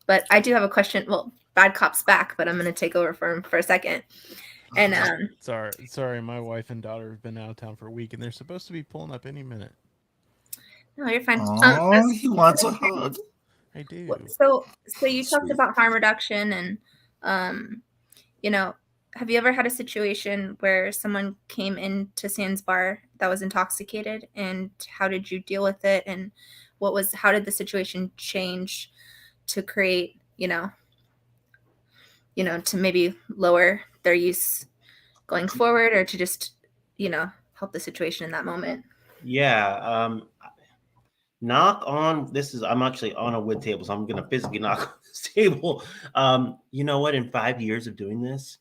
But I do have a question. Well, Bad Cop's back, but I'm going to take over for him for a second. And sorry, my wife and daughter have been out of town for a week, and they're supposed to be pulling up any minute. No, you're fine. Oh, he wants a hug. I do. So you talked about harm reduction, and have you ever had a situation where someone came into Sandsbar that was intoxicated, and how did you deal with it, and how did the situation change to create, to maybe lower their use going forward, or to just, help the situation in that moment? Yeah. I'm actually on a wood table, so I'm going to physically knock on this table. You know what? In 5 years of doing this,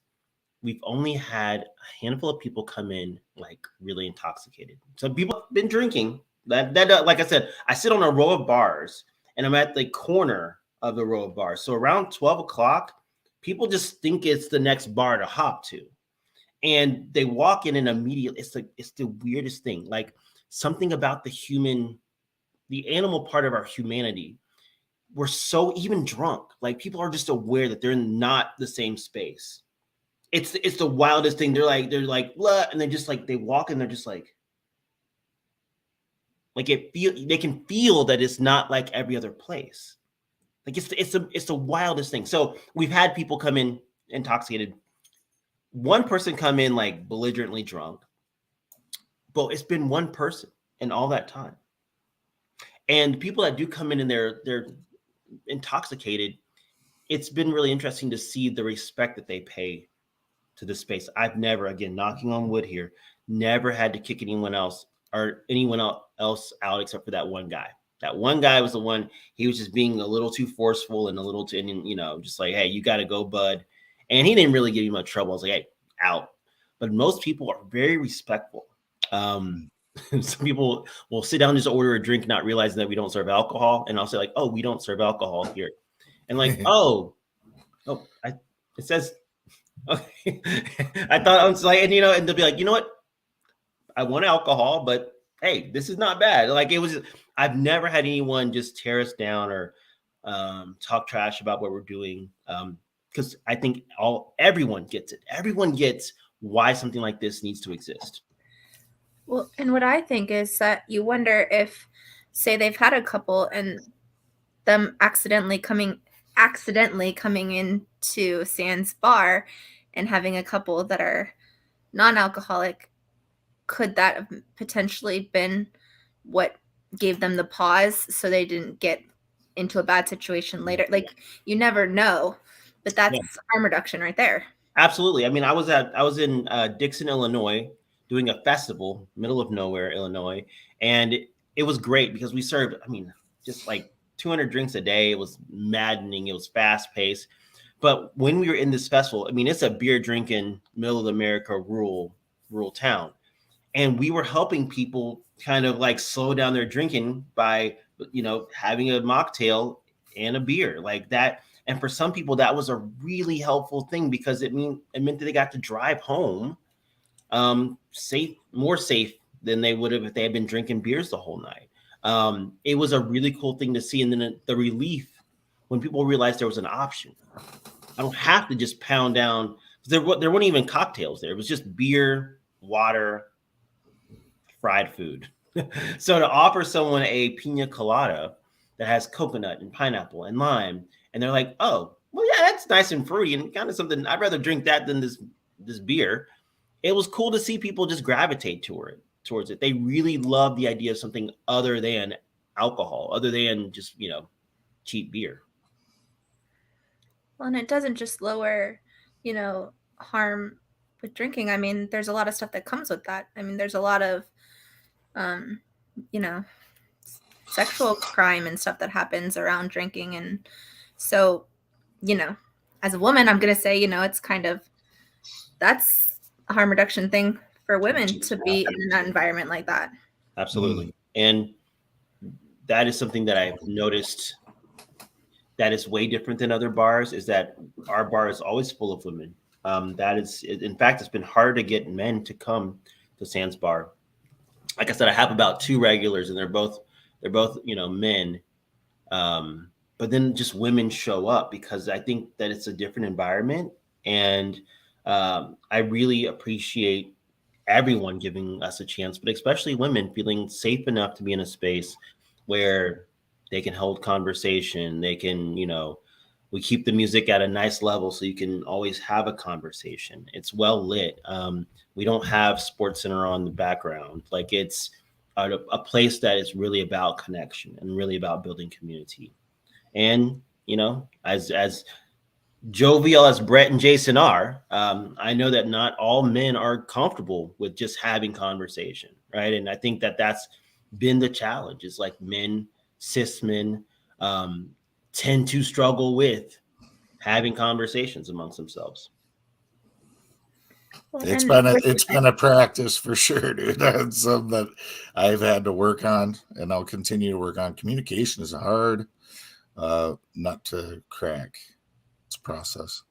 we've only had a handful of people come in like really intoxicated. So people have been drinking. That like I said, I sit on a row of bars, and I'm at the corner of the row of bars. So around 12 o'clock, people just think it's the next bar to hop to. And they walk in and immediately, it's the weirdest thing. Like something about the animal part of our humanity. We're so, even drunk, like people are just aware that they're not the same space. It's the wildest thing. They're like, blah, and they just like, they walk and they're just like they can feel that it's not like every other place. Like it's the wildest thing. So we've had people come in intoxicated. One person come in like belligerently drunk, but it's been one person in all that time. And people that do come in and they're intoxicated, it's been really interesting to see the respect that they pay to the space. I've never, again, knocking on wood here, never had to kick anyone else out except for that one guy. That one guy was the one, he was just being a little too forceful and a little too, just like, hey, you got to go, bud. And he didn't really give me much trouble. I was like, hey, out. But most people are very respectful. Some people will sit down and just order a drink, not realizing that we don't serve alcohol. And I'll say like, oh, we don't serve alcohol here. And like, it says, okay. I thought I was like, and they'll be like, you know what? I want alcohol, but hey, this is not bad. Like I've never had anyone just tear us down or talk trash about what we're doing. Because I think everyone gets it. Everyone gets why something like this needs to exist. Well, and what I think is that you wonder if, say, they've had a couple and them accidentally coming into Sands Bar and having a couple that are non-alcoholic, could that have potentially been what gave them the pause so they didn't get into a bad situation later? Like, you never know, But that's harm reduction right there. Absolutely. I mean, I was in Dixon, Illinois, doing a festival, middle of nowhere, Illinois, and it was great because we served, I mean, just like 200 drinks a day. It was maddening. It was fast paced. But when we were in this festival, I mean, it's a beer drinking, middle of America, rural town, and we were helping people kind of like slow down their drinking by, having a mocktail and a beer like that. And for some people, that was a really helpful thing because it meant that they got to drive home more safe than they would have if they had been drinking beers the whole night. It was a really cool thing to see. And then the relief when people realized there was an option. I don't have to just pound down. There weren't even cocktails there. It was just beer, water, fried food. So to offer someone a pina colada that has coconut and pineapple and lime, and they're like, oh, well, yeah, that's nice and fruity and kind of something. I'd rather drink that than this beer. It was cool to see people just gravitate towards it. They really love the idea of something other than alcohol, other than just, cheap beer. Well, and it doesn't just lower, harm with drinking. I mean, there's a lot of stuff that comes with that. I mean, there's a lot of, sexual crime and stuff that happens around drinking. And so, as a woman, I'm going to say, it's kind of, that's a harm reduction thing for women to be in an environment like that. Absolutely. And that is something that I've noticed that is way different than other bars, is that our bar is always full of women. That is, in fact, it's been harder to get men to come to Sands Bar. Like I said, I have about 2 regulars, and they're both men. But then just women show up because I think that it's a different environment, and I really appreciate everyone giving us a chance, but especially women feeling safe enough to be in a space where they can hold conversation. They can, we keep the music at a nice level so you can always have a conversation. It's well lit. We don't have Sports Center on the background. Like, it's a place that is really about connection and really about building community. And, as jovial as Brett and Jason are, I know that not all men are comfortable with just having conversation, right? And I think that that's been the challenge. Is like cis men tend to struggle with having conversations amongst themselves. Well, It's been a practice for sure, dude. That's something that I've had to work on, and I'll continue to work on. Communication is a hard nut to crack. It's a process.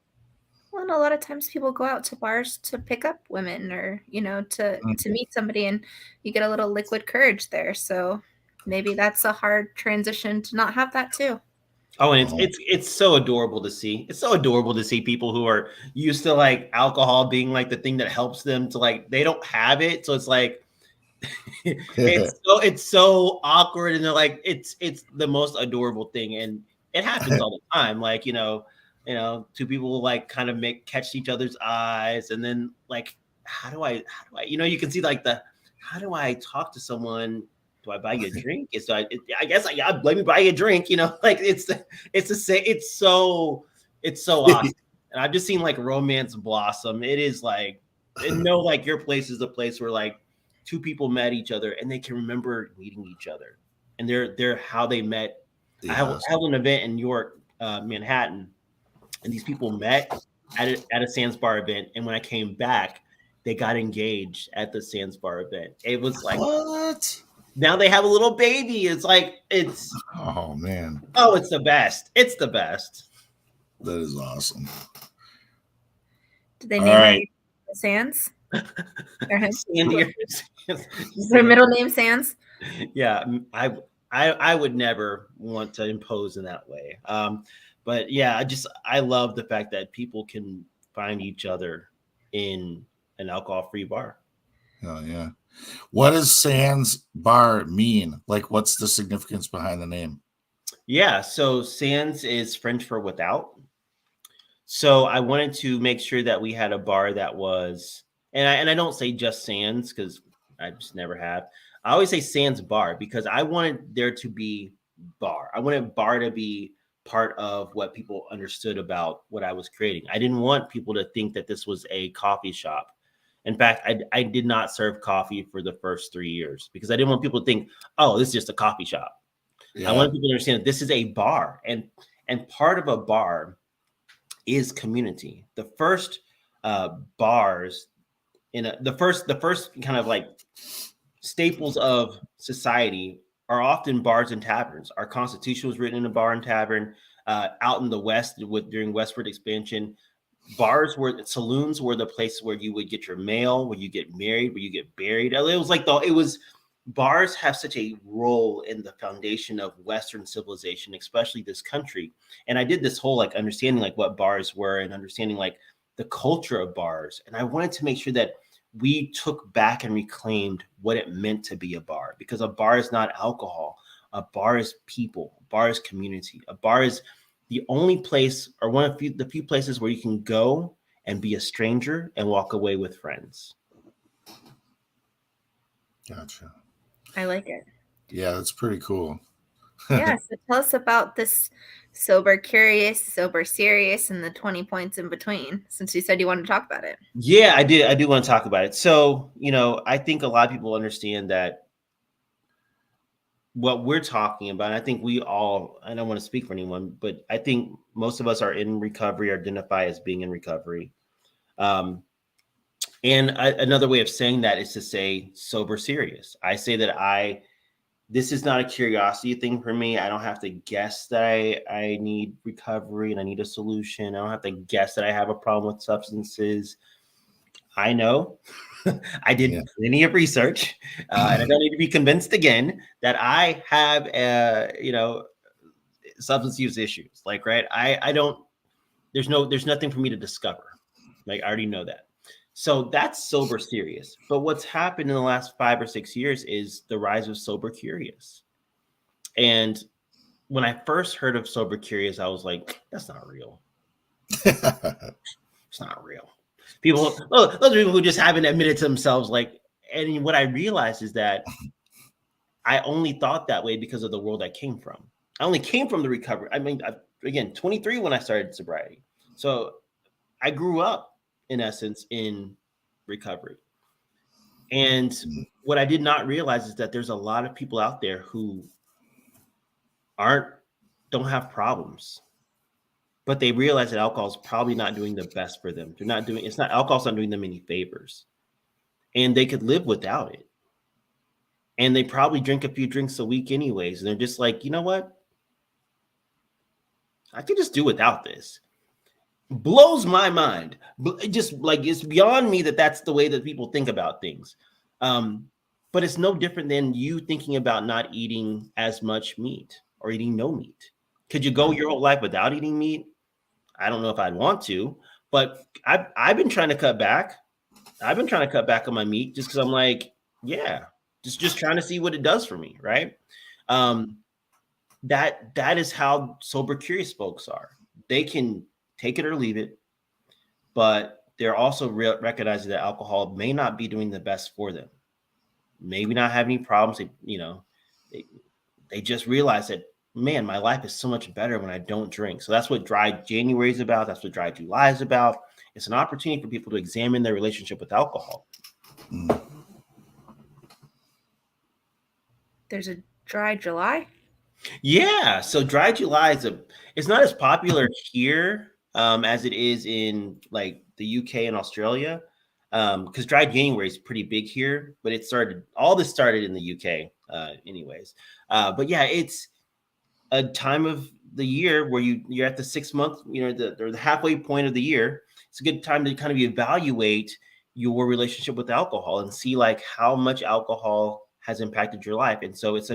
Well, and a lot of times people go out to bars to pick up women, or to meet somebody, and you get a little liquid courage there. So maybe that's a hard transition to not have that too. Oh, and it's so adorable to see. It's so adorable to see people who are used to like alcohol being like the thing that helps them to, like, they don't have it, so it's like it's so awkward, and they're like, it's the most adorable thing, and it happens all the time. Like, 2 people will like kind of catch each other's eyes, and then like, how do I you can see like how do I talk to someone? Do I buy you a drink? I guess let me buy you a drink. Like it's so awesome. And I've just seen like romance blossom. It is like, like your place is the place where like 2 people met each other and they can remember meeting each other, and they're how they met. Yes. I held an event in York, Manhattan, and these people met at a Sands Bar event. And when I came back, they got engaged at the Sands Bar event. It was like, what? Now they have a little baby. It's oh man. Oh, it's the best. It's the best. That is awesome. Did they name it Sands? Or him? Sandy. Is their middle name Sands? Yeah, I would never want to impose in that way. But yeah, I love the fact that people can find each other in an alcohol-free bar. Oh yeah. What does Sands Bar mean? Like, what's the significance behind the name? Yeah, so Sands is French for without. So I wanted to make sure that we had a bar that was, and I don't say just Sands because I just never have. I always say Sands Bar because I wanted there to be bar. I wanted bar to be part of what people understood about what I was creating. I didn't want people to think that this was a coffee shop. In fact, I did not serve coffee for the first 3 years because I didn't want people to think, oh, this is just a coffee shop. I wanted people to understand that this is a bar, and part of a bar is community. The first bars the first kind of like staples of society are often bars and taverns. Our Constitution was written in a bar and tavern. Out in the West, during westward expansion, saloons were the place where you would get your mail, where you get married, where you get buried. Bars have such a role in the foundation of Western civilization, especially this country. And I did this whole like understanding like what bars were and understanding like the culture of bars. And I wanted to make sure that we took back and reclaimed what it meant to be a bar, because a bar is not alcohol. A bar is people. A bar is community. A bar is the only place, or one of the few places where you can go and be a stranger and walk away with friends. Gotcha. I like it. Yeah, that's pretty cool. Yeah, so tell us about this sober curious, sober serious, and the 20 points in between, since you said you wanted to talk about it. Yeah, I do want to talk about it. So, I think a lot of people understand that what we're talking about, I think I don't want to speak for anyone, but I think most of us are in recovery, or identify as being in recovery. And another way of saying that is to say sober serious. I say that this is not a curiosity thing for me. I don't have to guess that I need recovery and I need a solution. I don't have to guess that I have a problem with substances. I know. I did plenty of research, and I don't need to be convinced again that I have, substance use issues. Like, right? There's nothing for me to discover. Like, I already know that. So that's sober serious. But what's happened in the last 5 or 6 years is the rise of sober curious. And when I first heard of sober curious, I was like, that's not real. It's not real. Those are people who just haven't admitted to themselves. And what I realized is that I only thought that way because of the world I came from. I only came from the recovery. I mean, again, 23 when I started sobriety. So I grew up, in essence, in recovery. And what I did not realize is that there's a lot of people out there who don't have problems, but they realize that alcohol is probably not doing the best for them. Alcohol's not doing them any favors, and they could live without it. And they probably drink a few drinks a week anyways. And they're just like, you know what? I could just do without this. Blows my mind. Just like, it's beyond me that that's the way that people think about things. But it's no different than you thinking about not eating as much meat or eating no meat. Could you go your whole life without eating meat? I don't know if I'd want to, but I've been trying to cut back. I've been trying to cut back on my meat just because I'm like, yeah, just trying to see what it does for me, right? That is how sober curious folks are. They can take it or leave it, but they're also recognizing that alcohol may not be doing the best for them. Maybe not have any problems. They just realize that, man, my life is so much better when I don't drink. So that's what Dry January is about. That's what Dry July is about. It's an opportunity for people to examine their relationship with alcohol. There's a Dry July? Yeah. So Dry July it's not as popular here as it is in like the UK and Australia, because Dry January is pretty big here, but all this started in the UK anyways. But yeah, it's a time of the year where you're at the 6 month, the halfway point of the year. It's a good time to kind of evaluate your relationship with alcohol and see like how much alcohol has impacted your life. And so it's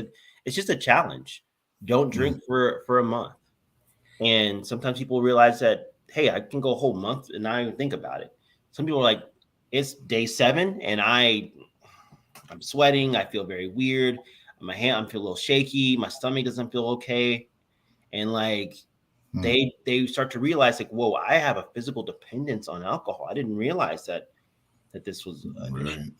just a challenge. Don't drink for a month. And sometimes people realize that, hey, I can go a whole month and not even think about it. Some people are like, it's day 7 and I'm sweating. I feel very weird. My hand, I feel a little shaky. My stomach doesn't feel okay. And like they start to realize like, whoa, I have a physical dependence on alcohol. I didn't realize that this was an issue.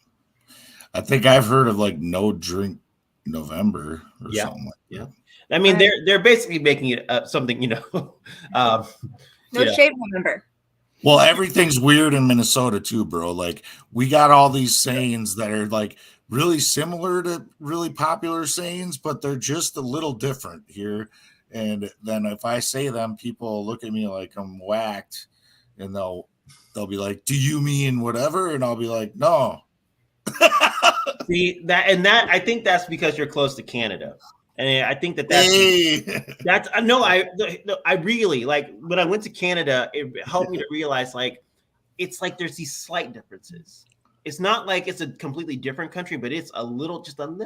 I think I've heard of like no drink November or Yeah. something like Yeah. that. I mean, they're basically making it something, No yeah. shave November. Well, everything's weird in Minnesota too, bro. Like we got all these sayings that are like really similar to really popular sayings, but they're just a little different here. And then if I say them, people look at me like I'm whacked, and they'll be like, "Do you mean whatever?" And I'll be like, "No." See that I think that's because you're close to Canada, and I think that's Hey. that's no. I really like when I went to Canada. It helped me to realize like it's like there's these slight differences. It's not like it's a completely different country, but it's a little different.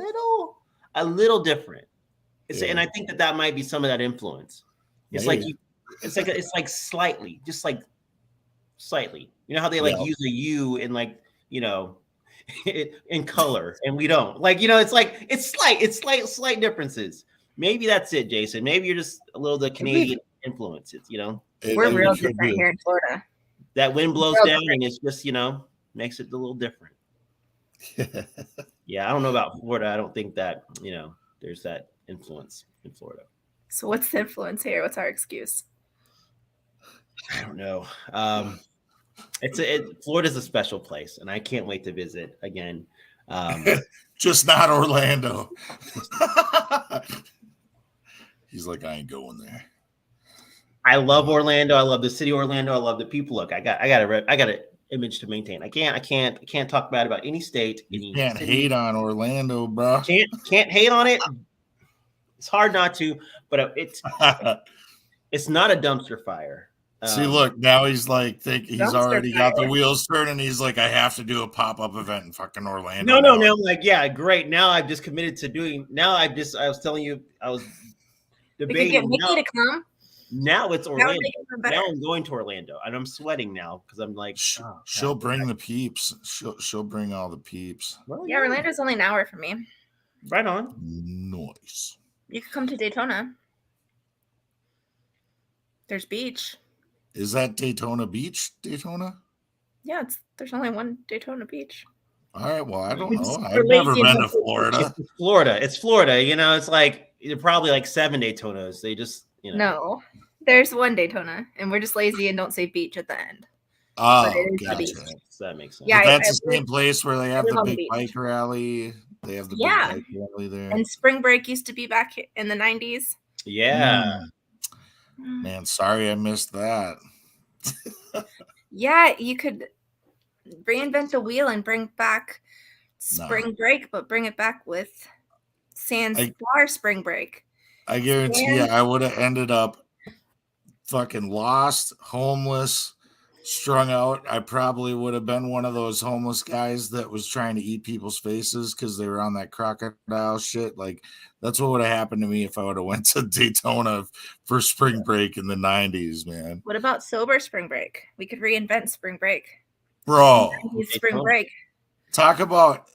And I think that might be some of that influence. It's like it's like slightly, just like slightly. You know how they like use a U in like in color, and we don't like it's like it's slight differences. Maybe that's it, Jason. Maybe you're just a little the Canadian influences. We're real different here in Florida. That wind blows down, and it's just makes it a little different. Yeah, I don't know about Florida. I don't think that there's that influence in Florida. So what's the influence here? What's our excuse? I don't know. Florida's a special place, and I can't wait to visit again. Just not Orlando. He's like, I ain't going there. I love Orlando. I love the city of Orlando. I love the people. Look, I got an image to maintain. I can't talk bad about any state. You can't hate on Orlando, bro. Can't hate on it. It's hard not to, but it's not a dumpster fire. See, look, now he's like, he's already got the wheels turning. He's like, I have to do a pop-up event in fucking Orlando. No. I'm like, yeah, great. Now I've just committed to doing. Now I was telling you, I was debating. We could get Mickey to come. Now it's Orlando. Now I'm going to Orlando, and I'm sweating now because I'm like, she'll bring the peeps. She'll bring all the peeps. Well, yeah, Orlando's only an hour from me. Right on. Nice. You could come to Daytona. There's beach. Is that Daytona Beach? Daytona? Yeah, there's only one Daytona Beach. All right. Well, I don't know. I've never been to Florida. It's Florida. It's like they're probably like 7 Daytonas. They just No, there's one Daytona, and we're just lazy and don't say beach at the end. Oh, gotcha. That makes sense. Yeah, that's the same place where they have the big bike rally. They have the big bike rally there. And spring break used to be back in the 90s. Yeah. Man, sorry I missed that. Yeah, you could reinvent the wheel and bring back spring break, but bring it back with Sands Bar spring break. I guarantee you, I would have ended up fucking lost, homeless, strung out. I probably would have been one of those homeless guys that was trying to eat people's faces because they were on that crocodile shit. Like that's what would have happened to me if I would have went to Daytona for spring break in the 90s, man. What about sober spring break? We could reinvent spring break. Bro, spring break. Talk about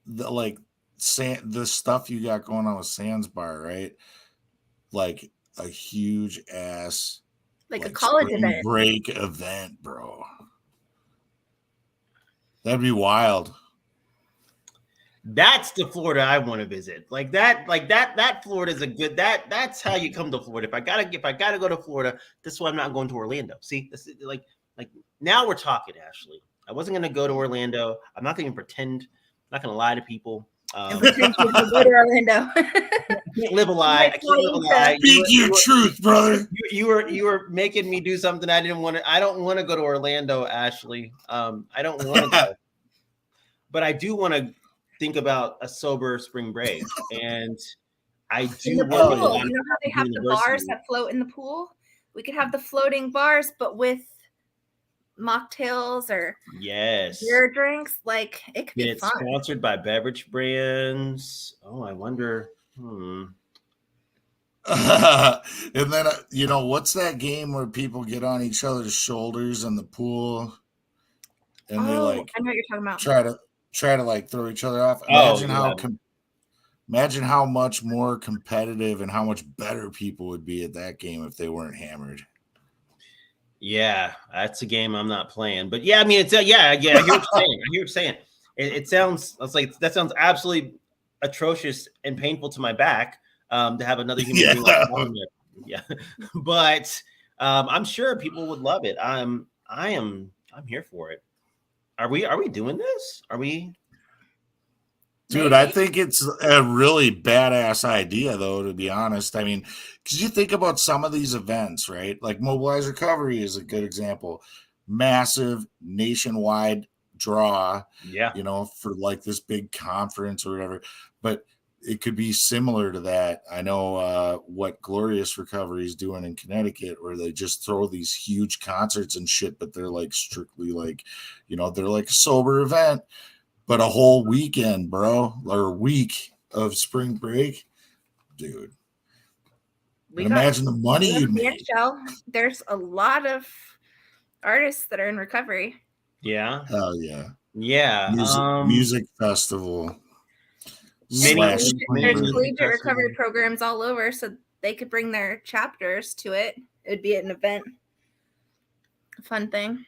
the stuff you got going on with Sands Bar, right? Like a huge ass like a college event. Break event, bro. That'd be wild. That's the Florida I want to visit. That Florida is a good that's how you come to Florida. If I gotta go to Florida, that's why I'm not going to Orlando. See, this is like now we're talking, Ashley. I wasn't gonna go to Orlando. I'm not gonna pretend, I'm not gonna lie to people. Go to Orlando. Can't live a lie. I can't live a lie. Speak your truth, brother. You were making me do something I didn't want to. I don't want to go to Orlando, Ashley. I don't want to go, but I do want to think about a sober spring break, and I do. You know how they have the bars that float in the pool? We could have the floating bars, but with mocktails or beer drinks. Like it could be fun. Sponsored by beverage brands. Oh, I wonder. And then what's that game where people get on each other's shoulders in the pool and they I know what you're talking about. Try to like throw each other off. Imagine how much more competitive and how much better people would be at that game if they weren't hammered. Yeah, that's a game I'm not playing. But yeah, I mean, I hear what you're saying. It sounds absolutely atrocious and painful to my back to have another human being like that. Yeah, but I'm sure people would love it. I'm here for it. Are we doing this? Are we? Dude, I think it's a really badass idea, though, to be honest. I mean, because you think about some of these events, right? Like Mobilize Recovery is a good example. Massive nationwide draw, Yeah, for like this big conference or whatever. But it could be similar to that. I know what Glorious Recovery is doing in Connecticut, where they just throw these huge concerts and shit, but they're like strictly like, they're like a sober event. But a whole weekend, bro, or a week of spring break, dude. Imagine the money you'd make. There's a lot of artists that are in recovery. Yeah. Hell yeah. Yeah. Music festival. There's collegiate recovery programs all over, so they could bring their chapters to it. It would be an event. A fun thing.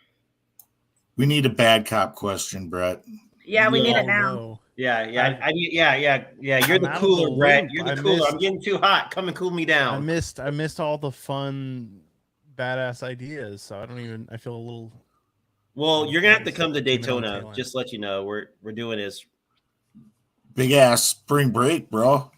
We need a bad cop question, Brett. Yeah, we need it now. Yeah. You're the cooler, Brett. You're the cooler. I'm getting too hot. Come and cool me down. I missed all the fun, badass ideas. So I feel a little. Well, you're gonna have to come to Daytona. Just to let you know, we're doing this. Big ass spring break, bro.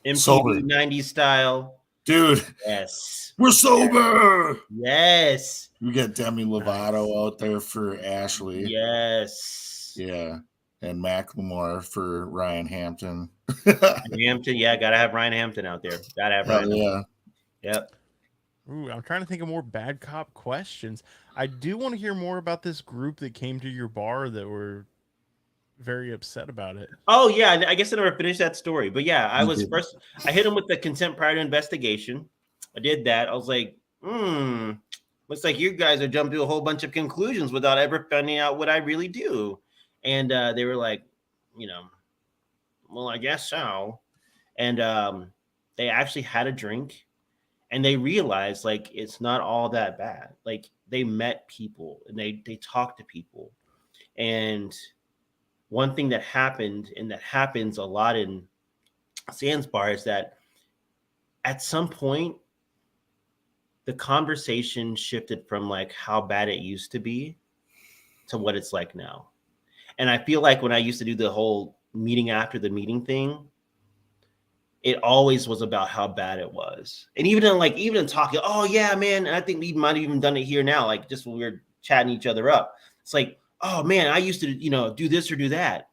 MTV 90s style. Dude. Yes. We're sober. Yes. We got Demi Lovato out there for Ashley. Yes. Yeah. And Macklemore for Ryan Hampton. Hampton, yeah, gotta have Ryan Hampton out there. Gotta have Ryan. Yeah. Yep. Ooh, I'm trying to think of more bad cop questions. I do want to hear more about this group that came to your bar that were very upset about it. Oh yeah, I guess I never finished that story. But yeah, I hit him with the consent prior to investigation. I did that. I was like, looks like you guys are jumping to a whole bunch of conclusions without ever finding out what I really do. And they were like, well, I guess so. And they actually had a drink and they realized like it's not all that bad. Like they met people and they talked to people. And one thing that happened, and that happens a lot in Zanzibar, is that at some point the conversation shifted from like how bad it used to be to what it's like now. And I feel like when I used to do the whole meeting after the meeting thing, it always was about how bad it was. And even in talking, oh yeah, man, I think we might have even done it here now. Like just when we were chatting each other up, it's like, oh man, I used to, do this or do that.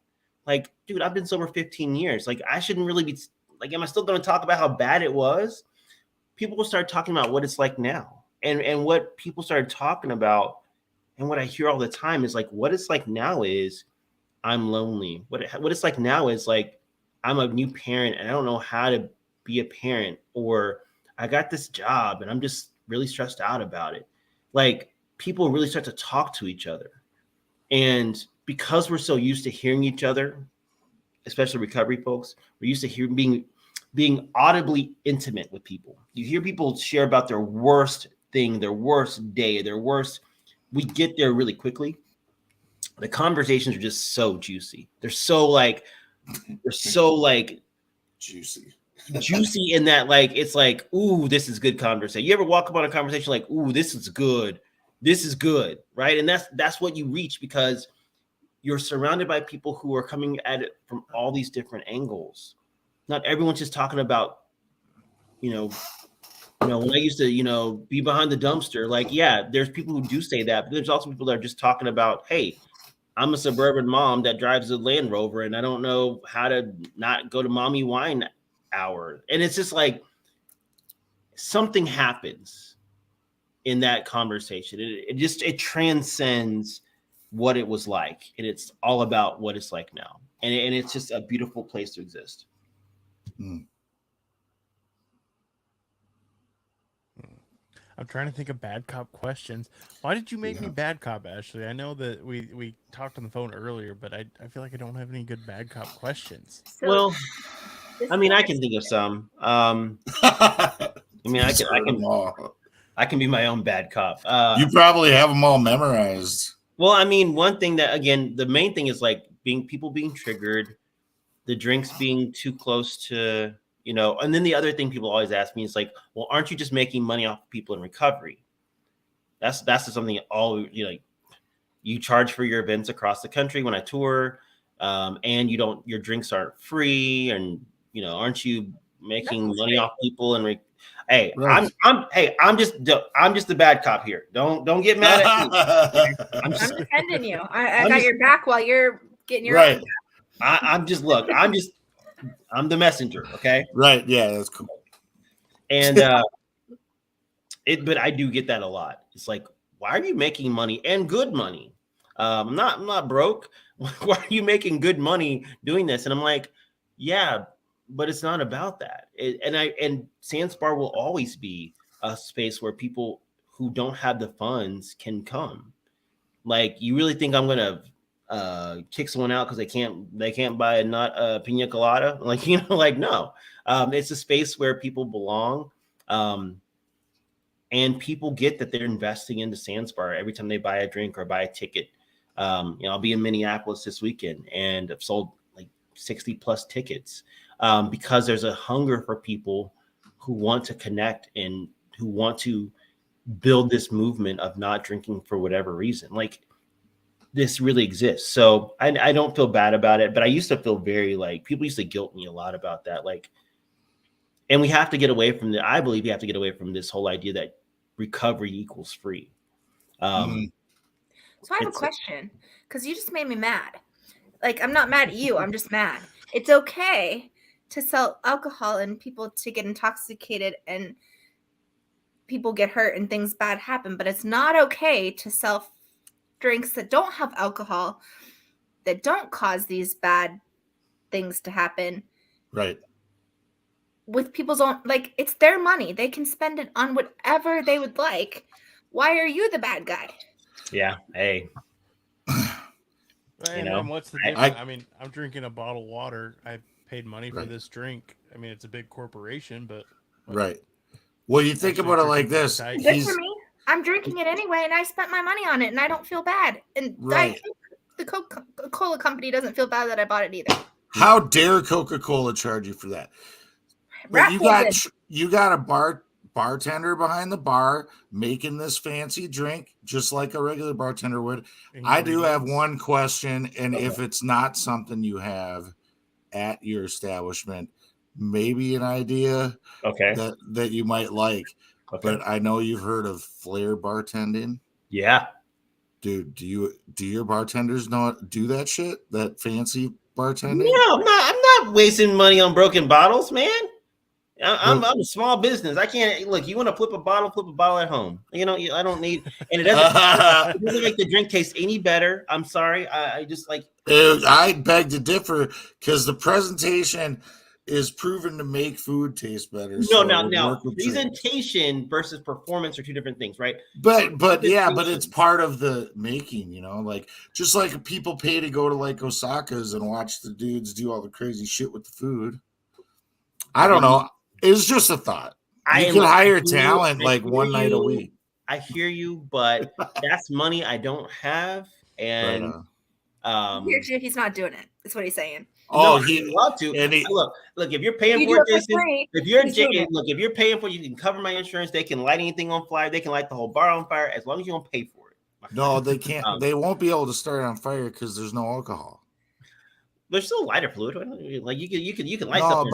Like, dude, I've been sober 15 years. Like I shouldn't really be like, am I still going to talk about how bad it was? People will start talking about what it's like now. And what people started talking about, and what I hear all the time is like, what it's like now is I'm lonely. What it's like now is like, I'm a new parent and I don't know how to be a parent, or I got this job and I'm just really stressed out about it. Like people really start to talk to each other. And because we're so used to hearing each other, especially recovery folks, we're used to being audibly intimate with people. You hear people share about their worst thing, their worst day, we get there really quickly. The conversations are just so juicy. They're so juicy in that, like, it's like, ooh, this is good conversation. You ever walk up on a conversation like, ooh, this is good. This is good. Right. And that's what you reach, because you're surrounded by people who are coming at it from all these different angles. Not everyone's just talking about, when I used to, be behind the dumpster, like, yeah, there's people who do say that, but there's also people that are just talking about, hey, I'm a suburban mom that drives a Land Rover and I don't know how to not go to mommy wine hour. And it's just like something happens in that conversation. It transcends what it was like. And it's all about what it's like now. And it's just a beautiful place to exist. I'm trying to think of bad cop questions. Why did you make me bad cop, Ashley? I know that we talked on the phone earlier, but I feel like I don't have any good bad cop questions. Well, I mean, I can think of some. I can be my own bad cop. You probably have them all memorized. Well, I mean, one thing that, again, the main thing is like people being triggered, the drinks being too close to, and then the other thing people always ask me is like, well, aren't you just making money off people in recovery? That's something you charge for your events across the country when I tour, and your drinks aren't free, and aren't you making money off people? And hey, right. I'm just the bad cop here. Don't get mad at me. I'm defending you. I got your back while you're getting your right. own back. I'm the messenger. Okay. Right. Yeah, that's cool. And but I do get that a lot. It's like, why are you making money and good money? I'm not broke. Why are you making good money doing this? And I'm like, yeah, but it's not about that. And Sandspar will always be a space where people who don't have the funds can come. Like, you really think I'm gonna kick someone out because they can't buy a pina colada? Like, no. It's a space where people belong. And people get that they're investing into Sandspar every time they buy a drink or buy a ticket. I'll be in Minneapolis this weekend, and I've sold like 60 plus tickets because there's a hunger for people who want to connect and who want to build this movement of not drinking for whatever reason. Like, this really exists. So I don't feel bad about it, but I used to feel very like, people used to guilt me a lot about that. Like, and we have to get away from I believe we have to get away from this whole idea that recovery equals free. So I have a question, because you just made me mad. Like, I'm not mad at you. I'm just mad. It's okay to sell alcohol and people to get intoxicated and people get hurt and things bad happen, but it's not okay to sell drinks that don't have alcohol, that don't cause these bad things to happen. Right. With people's own, like, it's their money. They can spend it on whatever they would like. Why are you the bad guy? Yeah. Hey. And what's the difference? I mean, I'm drinking a bottle of water. I paid money for this drink. I mean, it's a big corporation, but right. Well, you think about it like this. Good for me. I'm drinking it anyway, and I spent my money on it, and I don't feel bad. And right. The Coca-Cola company doesn't feel bad that I bought it either. How dare Coca-Cola charge you for that? But you got a bartender behind the bar making this fancy drink just like a regular bartender would. I do have one question, and if it's not something you have at your establishment, maybe an idea that you might like. Okay. But I know you've heard of flair bartending. Yeah. Dude, do your bartenders not do that shit? That fancy bartending? No, I'm not wasting money on broken bottles, man. I'm a small business. I can't look. You want to flip a bottle at home. I don't need, and it doesn't make the drink taste any better. I'm sorry. I just like. I beg to differ, because the presentation is proven to make food taste better. Now, presentation versus performance are two different things, right? But it's part of the making. Like, just like people pay to go to like Osaka's and watch the dudes do all the crazy shit with the food. I don't know. It's just a thought. You can hire talent like one night a week. I hear you, but that's money I don't have. And he's not doing it. That's what he's saying. Oh, he love to. And look, if you're paying for it, Jason, if you're paying for it, you can cover my insurance. They can light anything on fire. They can light the whole bar on fire as long as you don't pay for it. No, they can't. They won't be able to start on fire because there's no alcohol. There's still lighter fluid. Like you can light stuff.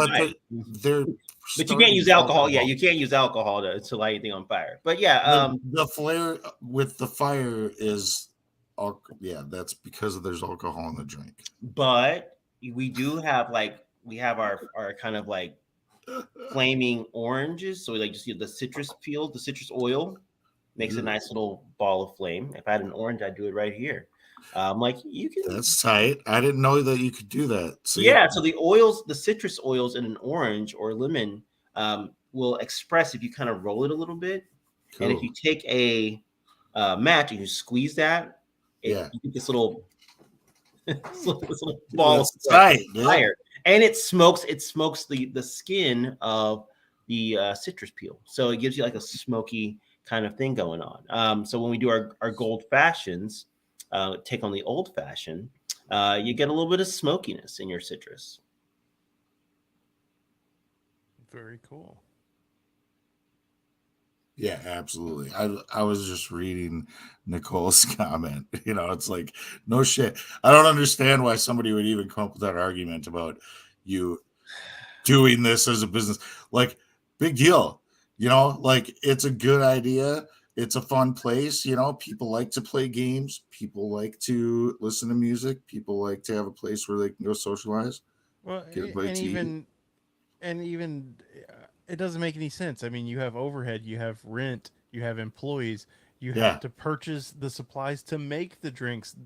But you can't use alcohol. Yeah, you can't use alcohol to light anything on fire. But yeah, the flare with the fire is, that's because there's alcohol in the drink. But we do have our kind of like flaming oranges. So we like just use the citrus peel, the citrus oil makes a nice little ball of flame. If I had an orange, I'd do it right here. You can. That's tight. I didn't know that you could do that. So so the citrus oils in an orange or lemon will express if you kind of roll it a little bit. Cool. And if you take a match and you squeeze that, you get this little ball of fire, and it smokes the skin of the citrus peel, so it gives you like a smoky kind of thing going on. So when we do our gold fashions, take on the old fashioned, you get a little bit of smokiness in your citrus. Very cool. Yeah, absolutely. I was just reading Nicole's comment. It's like, no shit. I don't understand why somebody would even come up with that argument about you doing this as a business. Like, big deal. Like, it's a good idea. It's a fun place. People like to play games. People like to listen to music. People like to have a place where they can go socialize, Well, get a bite to eat. and even it doesn't make any sense. I mean, you have overhead, you have rent, you have employees, you have Yeah. to purchase the supplies to make the drinks.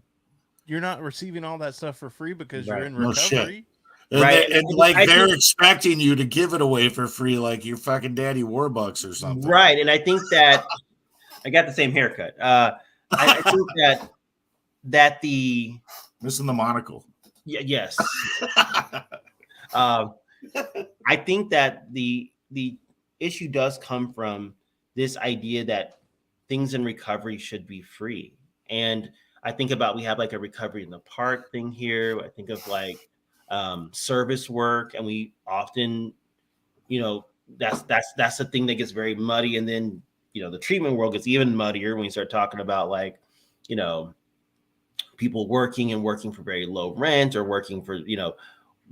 You're not receiving all that stuff for free because you're Right. in No shit. recovery. And, Right. and like they're expecting you to give it away for free, like you're fucking Daddy Warbucks or something. Right. And I think that I got the same haircut. I think that the Missing the monocle. yes. I think that the issue does come from this idea that things in recovery should be free. And I think about, we have like a recovery in the park thing here. I think of like service work, and we often, that's the thing that gets very muddy. And then, the treatment world gets even muddier when you start talking about like, people working for very low rent, or working for,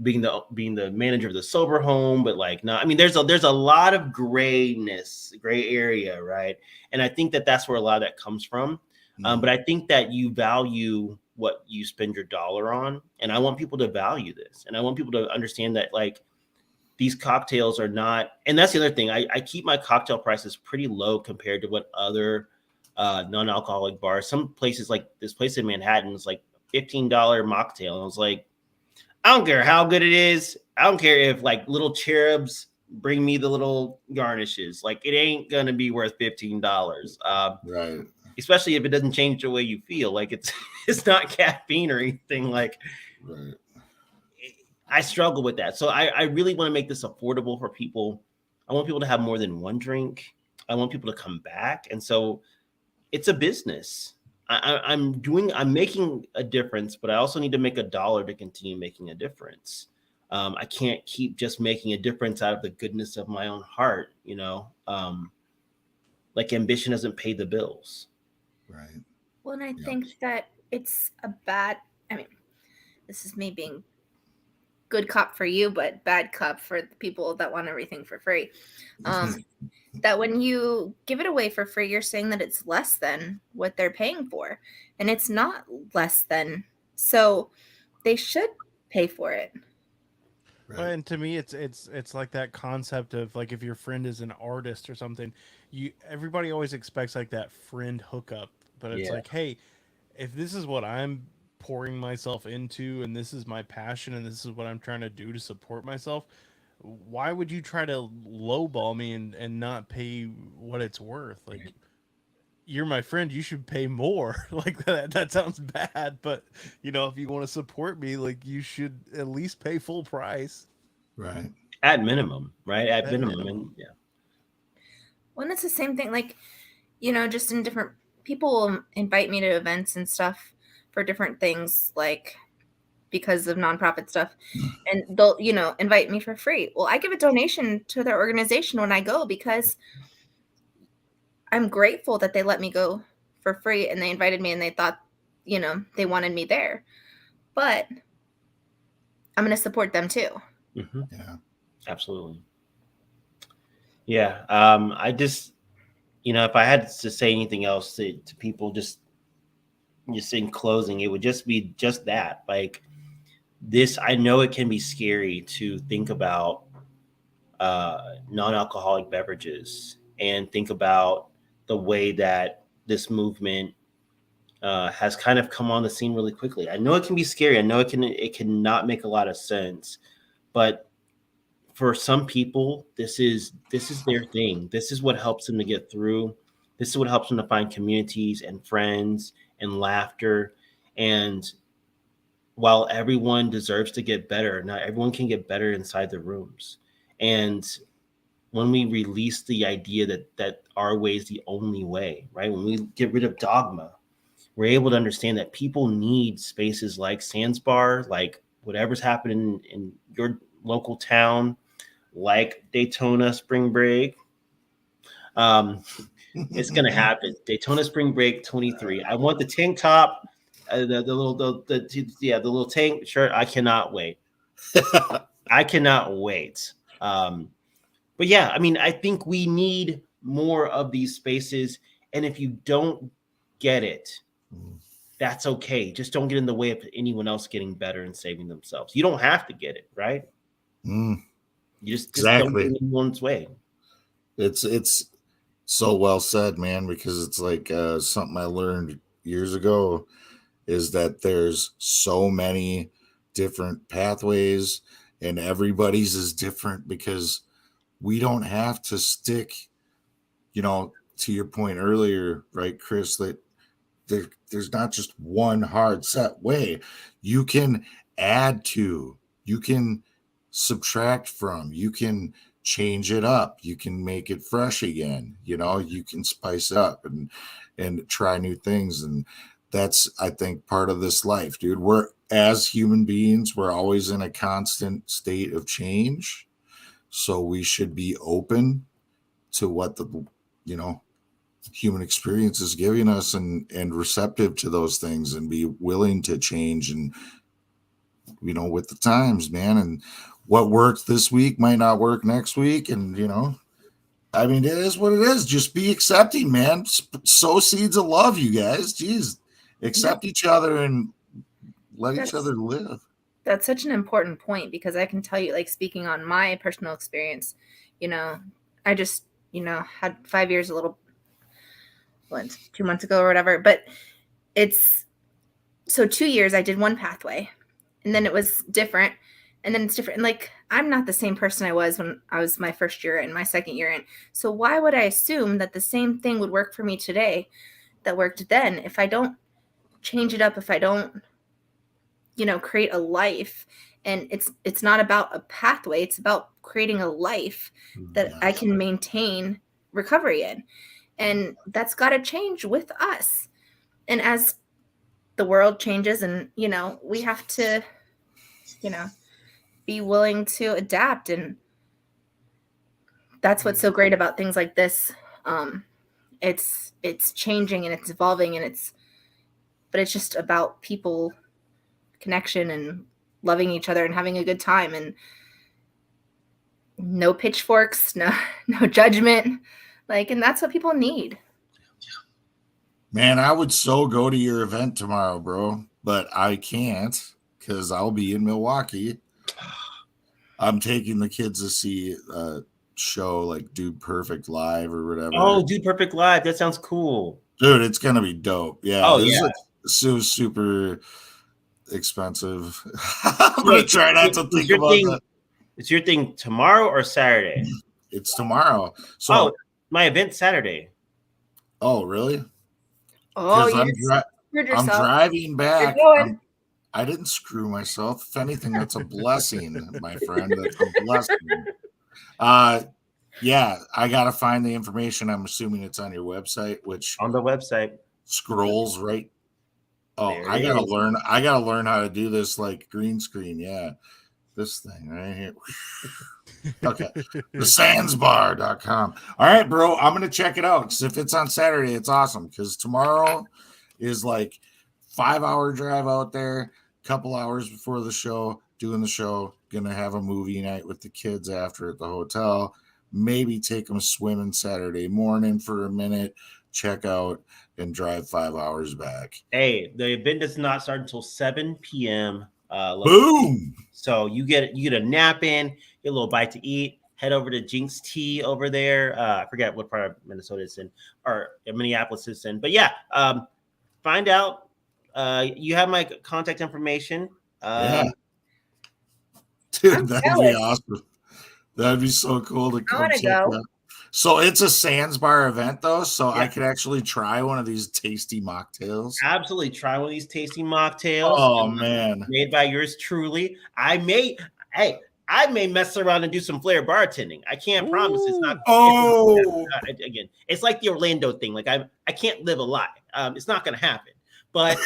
being the manager of the sober home, but like not. I mean, there's a lot of gray area, right? And I think that that's where a lot of that comes from. But I think that you value what you spend your dollar on, and I want people to value this, and I want people to understand that like these cocktails are not. And that's the other thing. I keep my cocktail prices pretty low compared to what other non-alcoholic bars. Some places, like this place in Manhattan, is like $15 mocktail, and I was like, I don't care how good it is. I don't care if like little cherubs bring me the little garnishes. Like, it ain't gonna be worth $15. Right. Especially if it doesn't change the way you feel. Like, it's not caffeine or anything. Like, Right. I struggle with that. So I really want to make this affordable for people. I want people to have more than one drink. I want people to come back. And so it's a business. I'm making a difference, but I also need to make a dollar to continue making a difference. I can't keep just making a difference out of the goodness of my own heart, like ambition doesn't pay the bills. Right. Well, and I think that it's I mean, this is me being good cop for you, but bad cop for the people that want everything for free. That when you give it away for free, you're saying that it's less than what they're paying for, and it's not less than. So they should pay for it. Right. Well, and to me, it's like that concept of like, if your friend is an artist or something, everybody always expects like that friend hookup, but it's like, hey, if this is what I'm pouring myself into, and this is my passion, and this is what I'm trying to do to support myself, why would you try to lowball me and not pay what it's worth? Like, you're my friend, you should pay more. Like, that sounds bad, but if you want to support me, like, you should at least pay full price. Right. At minimum, right? At minimum. And yeah. Well, it's the same thing. Like, just in different people invite me to events and stuff for different things, like because of nonprofit stuff, and they'll invite me for free. Well, I give a donation to their organization when I go, because I'm grateful that they let me go for free, and they invited me, and they thought they wanted me there, but I'm going to support them too. Mm-hmm. Yeah, absolutely. Yeah. I just, if I had to say anything else to people, just in closing, it would just be just that. Like, this, I know it can be scary to think about non-alcoholic beverages and think about the way that this movement has kind of come on the scene really quickly. I know it can be scary. I know it can not make a lot of sense, but for some people, this is their thing. This is what helps them to get through. This is what helps them to find communities and friends and laughter. And while everyone deserves to get better, not everyone can get better inside the rooms. And when we release the idea that our way is the only way, right? When we get rid of dogma, we're able to understand that people need spaces like Sandbar, like whatever's happening in your local town, like Daytona Spring Break. It's gonna happen. Daytona Spring Break 23. I want the tank top, the little tank shirt. I cannot wait. I cannot wait. But yeah, I mean, I think we need more of these spaces. And if you don't get it, that's okay. Just don't get in the way of anyone else getting better and saving themselves. You don't have to get it, right? You just don't get in anyone's way. It's so well said, man, because it's like something I learned years ago is that there's so many different pathways and everybody's is different because we don't have to stick, to your point earlier, right, Chris, that there's not just one hard set way. You can add to, you can subtract from, you can change it up, you can make it fresh again, you can spice it up and try new things. And that's, I think, part of this life, dude. We're, as human beings, we're always in a constant state of change, so we should be open to what the human experience is giving us and receptive to those things and be willing to change and with the times, man. And what worked this week might not work next week, and I mean, it is what it is. Just be accepting, man. Sow seeds of love, you guys. Jeez, accept each other and let each other live. That's such an important point, because I can tell you, like, speaking on my personal experience, I just, had 5 years, 2 months ago or whatever, but so 2 years I did one pathway, and then it was different, and then it's different. And like, I'm not the same person I was when I was my first year in, my second year in. So why would I assume that the same thing would work for me today that worked then if I don't change it up, if I don't, create a life? And it's not about a pathway. It's about creating a life that I can maintain recovery in. And that's got to change with us. And as the world changes, and, we have to, be willing to adapt. And that's what's so great about things like this. It's changing and it's evolving, but it's just about people connection and loving each other and having a good time, and no pitchforks, no judgment. And that's what people need. Man, I would so go to your event tomorrow, bro, but I can't because I'll be in Milwaukee. I'm taking the kids to see a show like Dude Perfect Live or whatever. Oh, Dude Perfect Live. That sounds cool. Dude, it's going to be dope. Yeah. Oh, yeah. It's super expensive. I'm going to try not to think about that. It's your thing tomorrow or Saturday? It's tomorrow. So my event's Saturday. Oh, really? Oh, I'm driving back. I didn't screw myself. If anything, that's a blessing, my friend. That's a blessing. Yeah, I gotta find the information. I'm assuming it's on your website, which on the website scrolls right. Oh, I gotta learn how to do this like green screen. Yeah, this thing right here. Okay, thesandbar.com. All right, bro, I'm gonna check it out because if it's on Saturday, it's awesome. Because tomorrow is like 5-hour drive out there, couple hours before the show, doing the show, gonna have a movie night with the kids after at the hotel, maybe take them swimming Saturday morning for a minute, check out, and drive 5 hours back. Hey, the event does not start until 7 p.m. Boom! So you get a nap in, get a little bite to eat, head over to Jinx Tea over there. I forget what part of Minnesota it's in, or Minneapolis it's in. But yeah, find out. You have my contact information. Yeah. Dude, that'd be awesome. That'd be so cool to come check out. So it's a Sandbar event, though, so yeah. I could actually try one of these tasty mocktails. Absolutely. Try one of these tasty mocktails. Oh, man. Made by yours truly. I may mess around and do some flair bartending. I can't promise it's not. Oh. Again, it's like the Orlando thing. Like I can't live a lie. It's not going to happen. But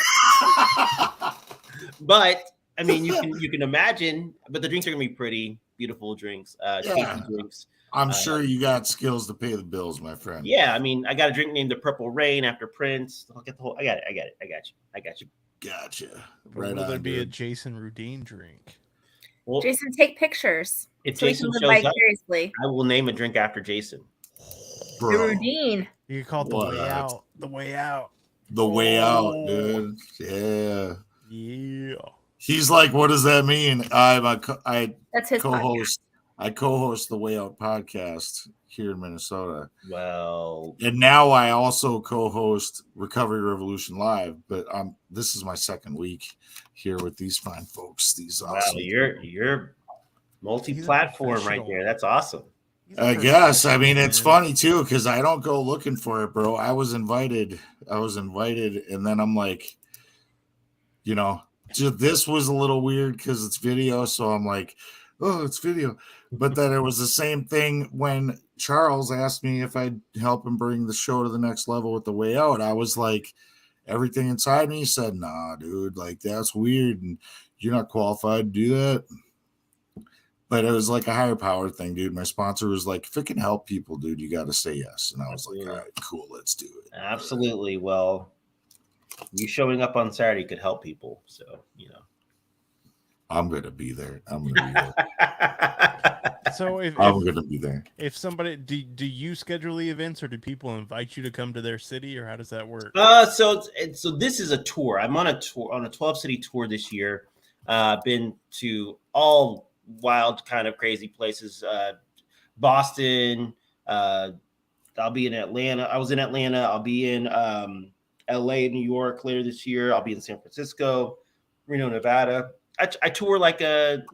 I mean, you can imagine. But the drinks are gonna be pretty beautiful drinks, tasty drinks. I'm sure you got skills to pay the bills, my friend. Yeah, I mean, I got a drink named the Purple Rain after Prince. I'll get the whole. I got it. I got you. Gotcha. Right. Will there be a Jason Rudine drink? Well, Jason, take pictures. If so Jason we can shows live up, vicariously. I will name a drink after Jason. The Rudine. You can call it the way out. The way out. The way out, dude. Yeah. Yeah. He's like, what does that mean? That's his co-host. I co-host the Way Out podcast here in Minnesota. Well, and now I also co-host Recovery Revolution Live. But this is my second week here with these fine folks. These awesome. Wow, you're multi-platform right there. That's awesome. I guess. I mean, it's funny too because I don't go looking for it, bro. I was invited, and then I'm like, this was a little weird because it's video, so I'm like, oh, it's video. But then it was the same thing when Charles asked me if I'd help him bring the show to the next level with The Way Out. I was like, everything inside me said, nah, dude, like that's weird, and you're not qualified to do that. But it was like a higher power thing, dude. My sponsor was like, if it can help people, dude, you got to say yes. And I was like, all right, cool, let's do it. Absolutely. Well, you showing up on Saturday could help people. So, I'm going to be there. So I'm going to be there. If somebody, do you schedule the events or do people invite you to come to their city or how does that work? So this is a tour. I'm on a 12 city tour this year. Been to all wild kind of crazy places. Boston. I'll be in Atlanta. I was in Atlanta. I'll be in LA, New York later this year. I'll be in San Francisco, Reno, Nevada. I tour like a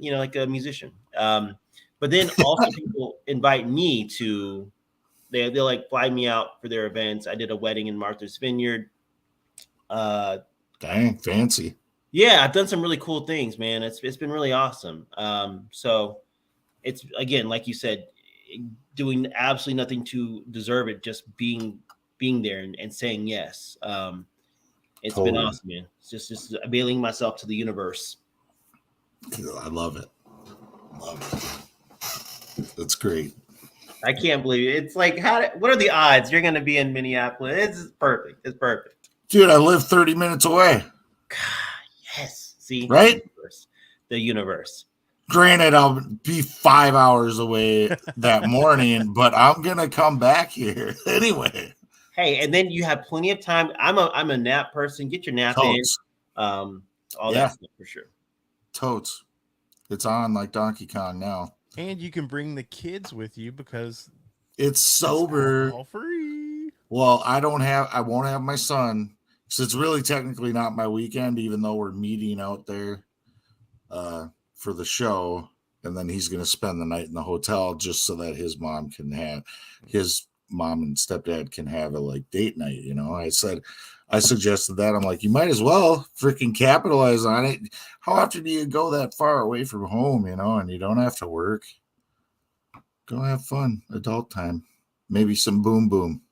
musician. But then also people invite me to, they'll like fly me out for their events. I did a wedding in Martha's Vineyard. Dang, fancy. Yeah, I've done some really cool things, man. It's been really awesome. So it's, again, like you said, doing absolutely nothing to deserve it, just being there and saying yes. It's been awesome, man. It's just availing myself to the universe. I love it. That's great. I can't believe it. It's like, what are the odds you're going to be in Minneapolis? It's perfect. It's perfect. Dude, I live 30 minutes away. God, yes. See? Right? The universe. Granted, I'll be 5 hours away that morning, but I'm going to come back here anyway. Hey, and then you have plenty of time. I'm a nap person. Get your nap in. All that stuff for sure. Totes. It's on like Donkey Kong now. And you can bring the kids with you because it's sober. It's all free. Well, I won't have my son. So it's really technically not my weekend, even though we're meeting out there for the show. And then he's going to spend the night in the hotel just so that his mom and stepdad can have a like date night. I suggested that. I'm like, you might as well freaking capitalize on it. How often do you go that far away from home, and you don't have to work? Go have fun. Adult time. Maybe some boom boom.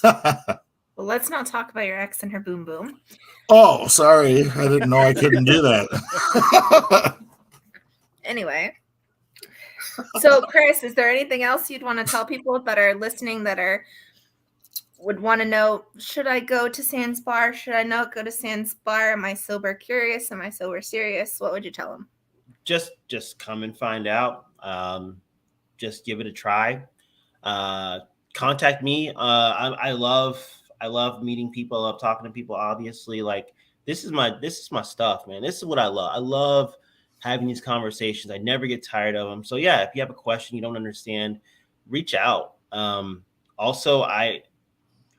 Well, let's not talk about your ex and her boom boom. Oh, sorry. I didn't know I couldn't do that. Anyway. So, Chris, is there anything else you'd want to tell people that are listening that would want to know, should I go to Sans Bar? Should I not go to Sans Bar? Am I sober curious? Am I sober serious? What would you tell them? Just come and find out. Just give it a try. Contact me. I love meeting people. I love talking to people. Obviously, like this is my stuff, man. This is what I love. I love having these conversations. I never get tired of them. So yeah, if you have a question you don't understand, reach out. Also, I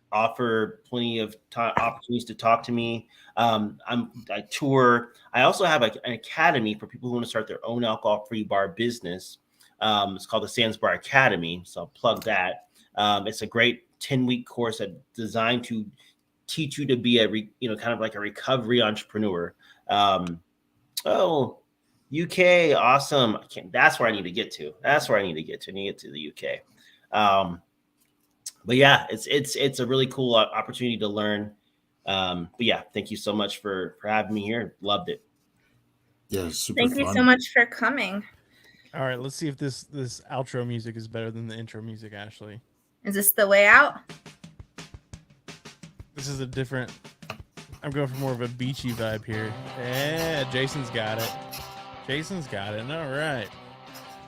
offer plenty of opportunities to talk to me. I tour. I also have an academy for people who want to start their own alcohol-free bar business. It's called the Sans Bar Academy. So I'll plug that. It's a great 10-week course designed to teach you to be kind of like a recovery entrepreneur. UK, awesome. That's where I need to get to. I need to get to the UK. But yeah, it's a really cool opportunity to learn But yeah, thank you so much for having me here. Loved it. Yeah, super Thank fun. you so much for coming. All right, let's see if this outro music is better than the intro music, Ashley. Is this the way out? This is a different. I'm going for more of a beachy vibe here. Yeah, Jason's got it. Jason's got it. All right.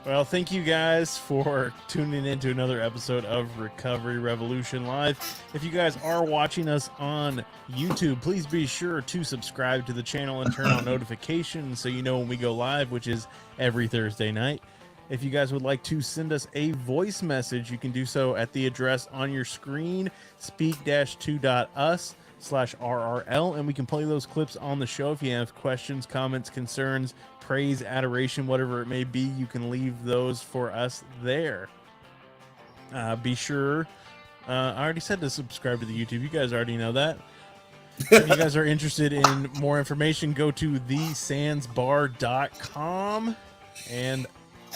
Well, thank you guys for tuning in to another episode of Recovery Revolution Live. If you guys are watching us on YouTube, please be sure to subscribe to the channel and turn on notifications so you know when we go live, which is every Thursday night. If you guys would like to send us a voice message, you can do so at the address on your screen, speak-2.us/RRL, and we can play those clips on the show. If you have questions, comments, concerns, praise, adoration, whatever it may be, you can leave those for us there. Be sure, I already said to subscribe to the YouTube. You guys already know that. If you guys are interested in more information, go to thesandsbar.com. And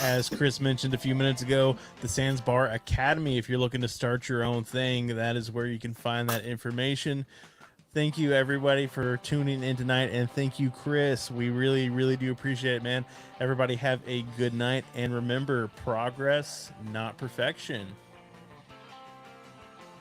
as Chris mentioned a few minutes ago, the Sands Bar Academy, if you're looking to start your own thing, that is where you can find that information. Thank you, everybody, for tuning in tonight, and thank you, Chris. We really, really do appreciate it, man. Everybody have a good night, and remember, progress, not perfection.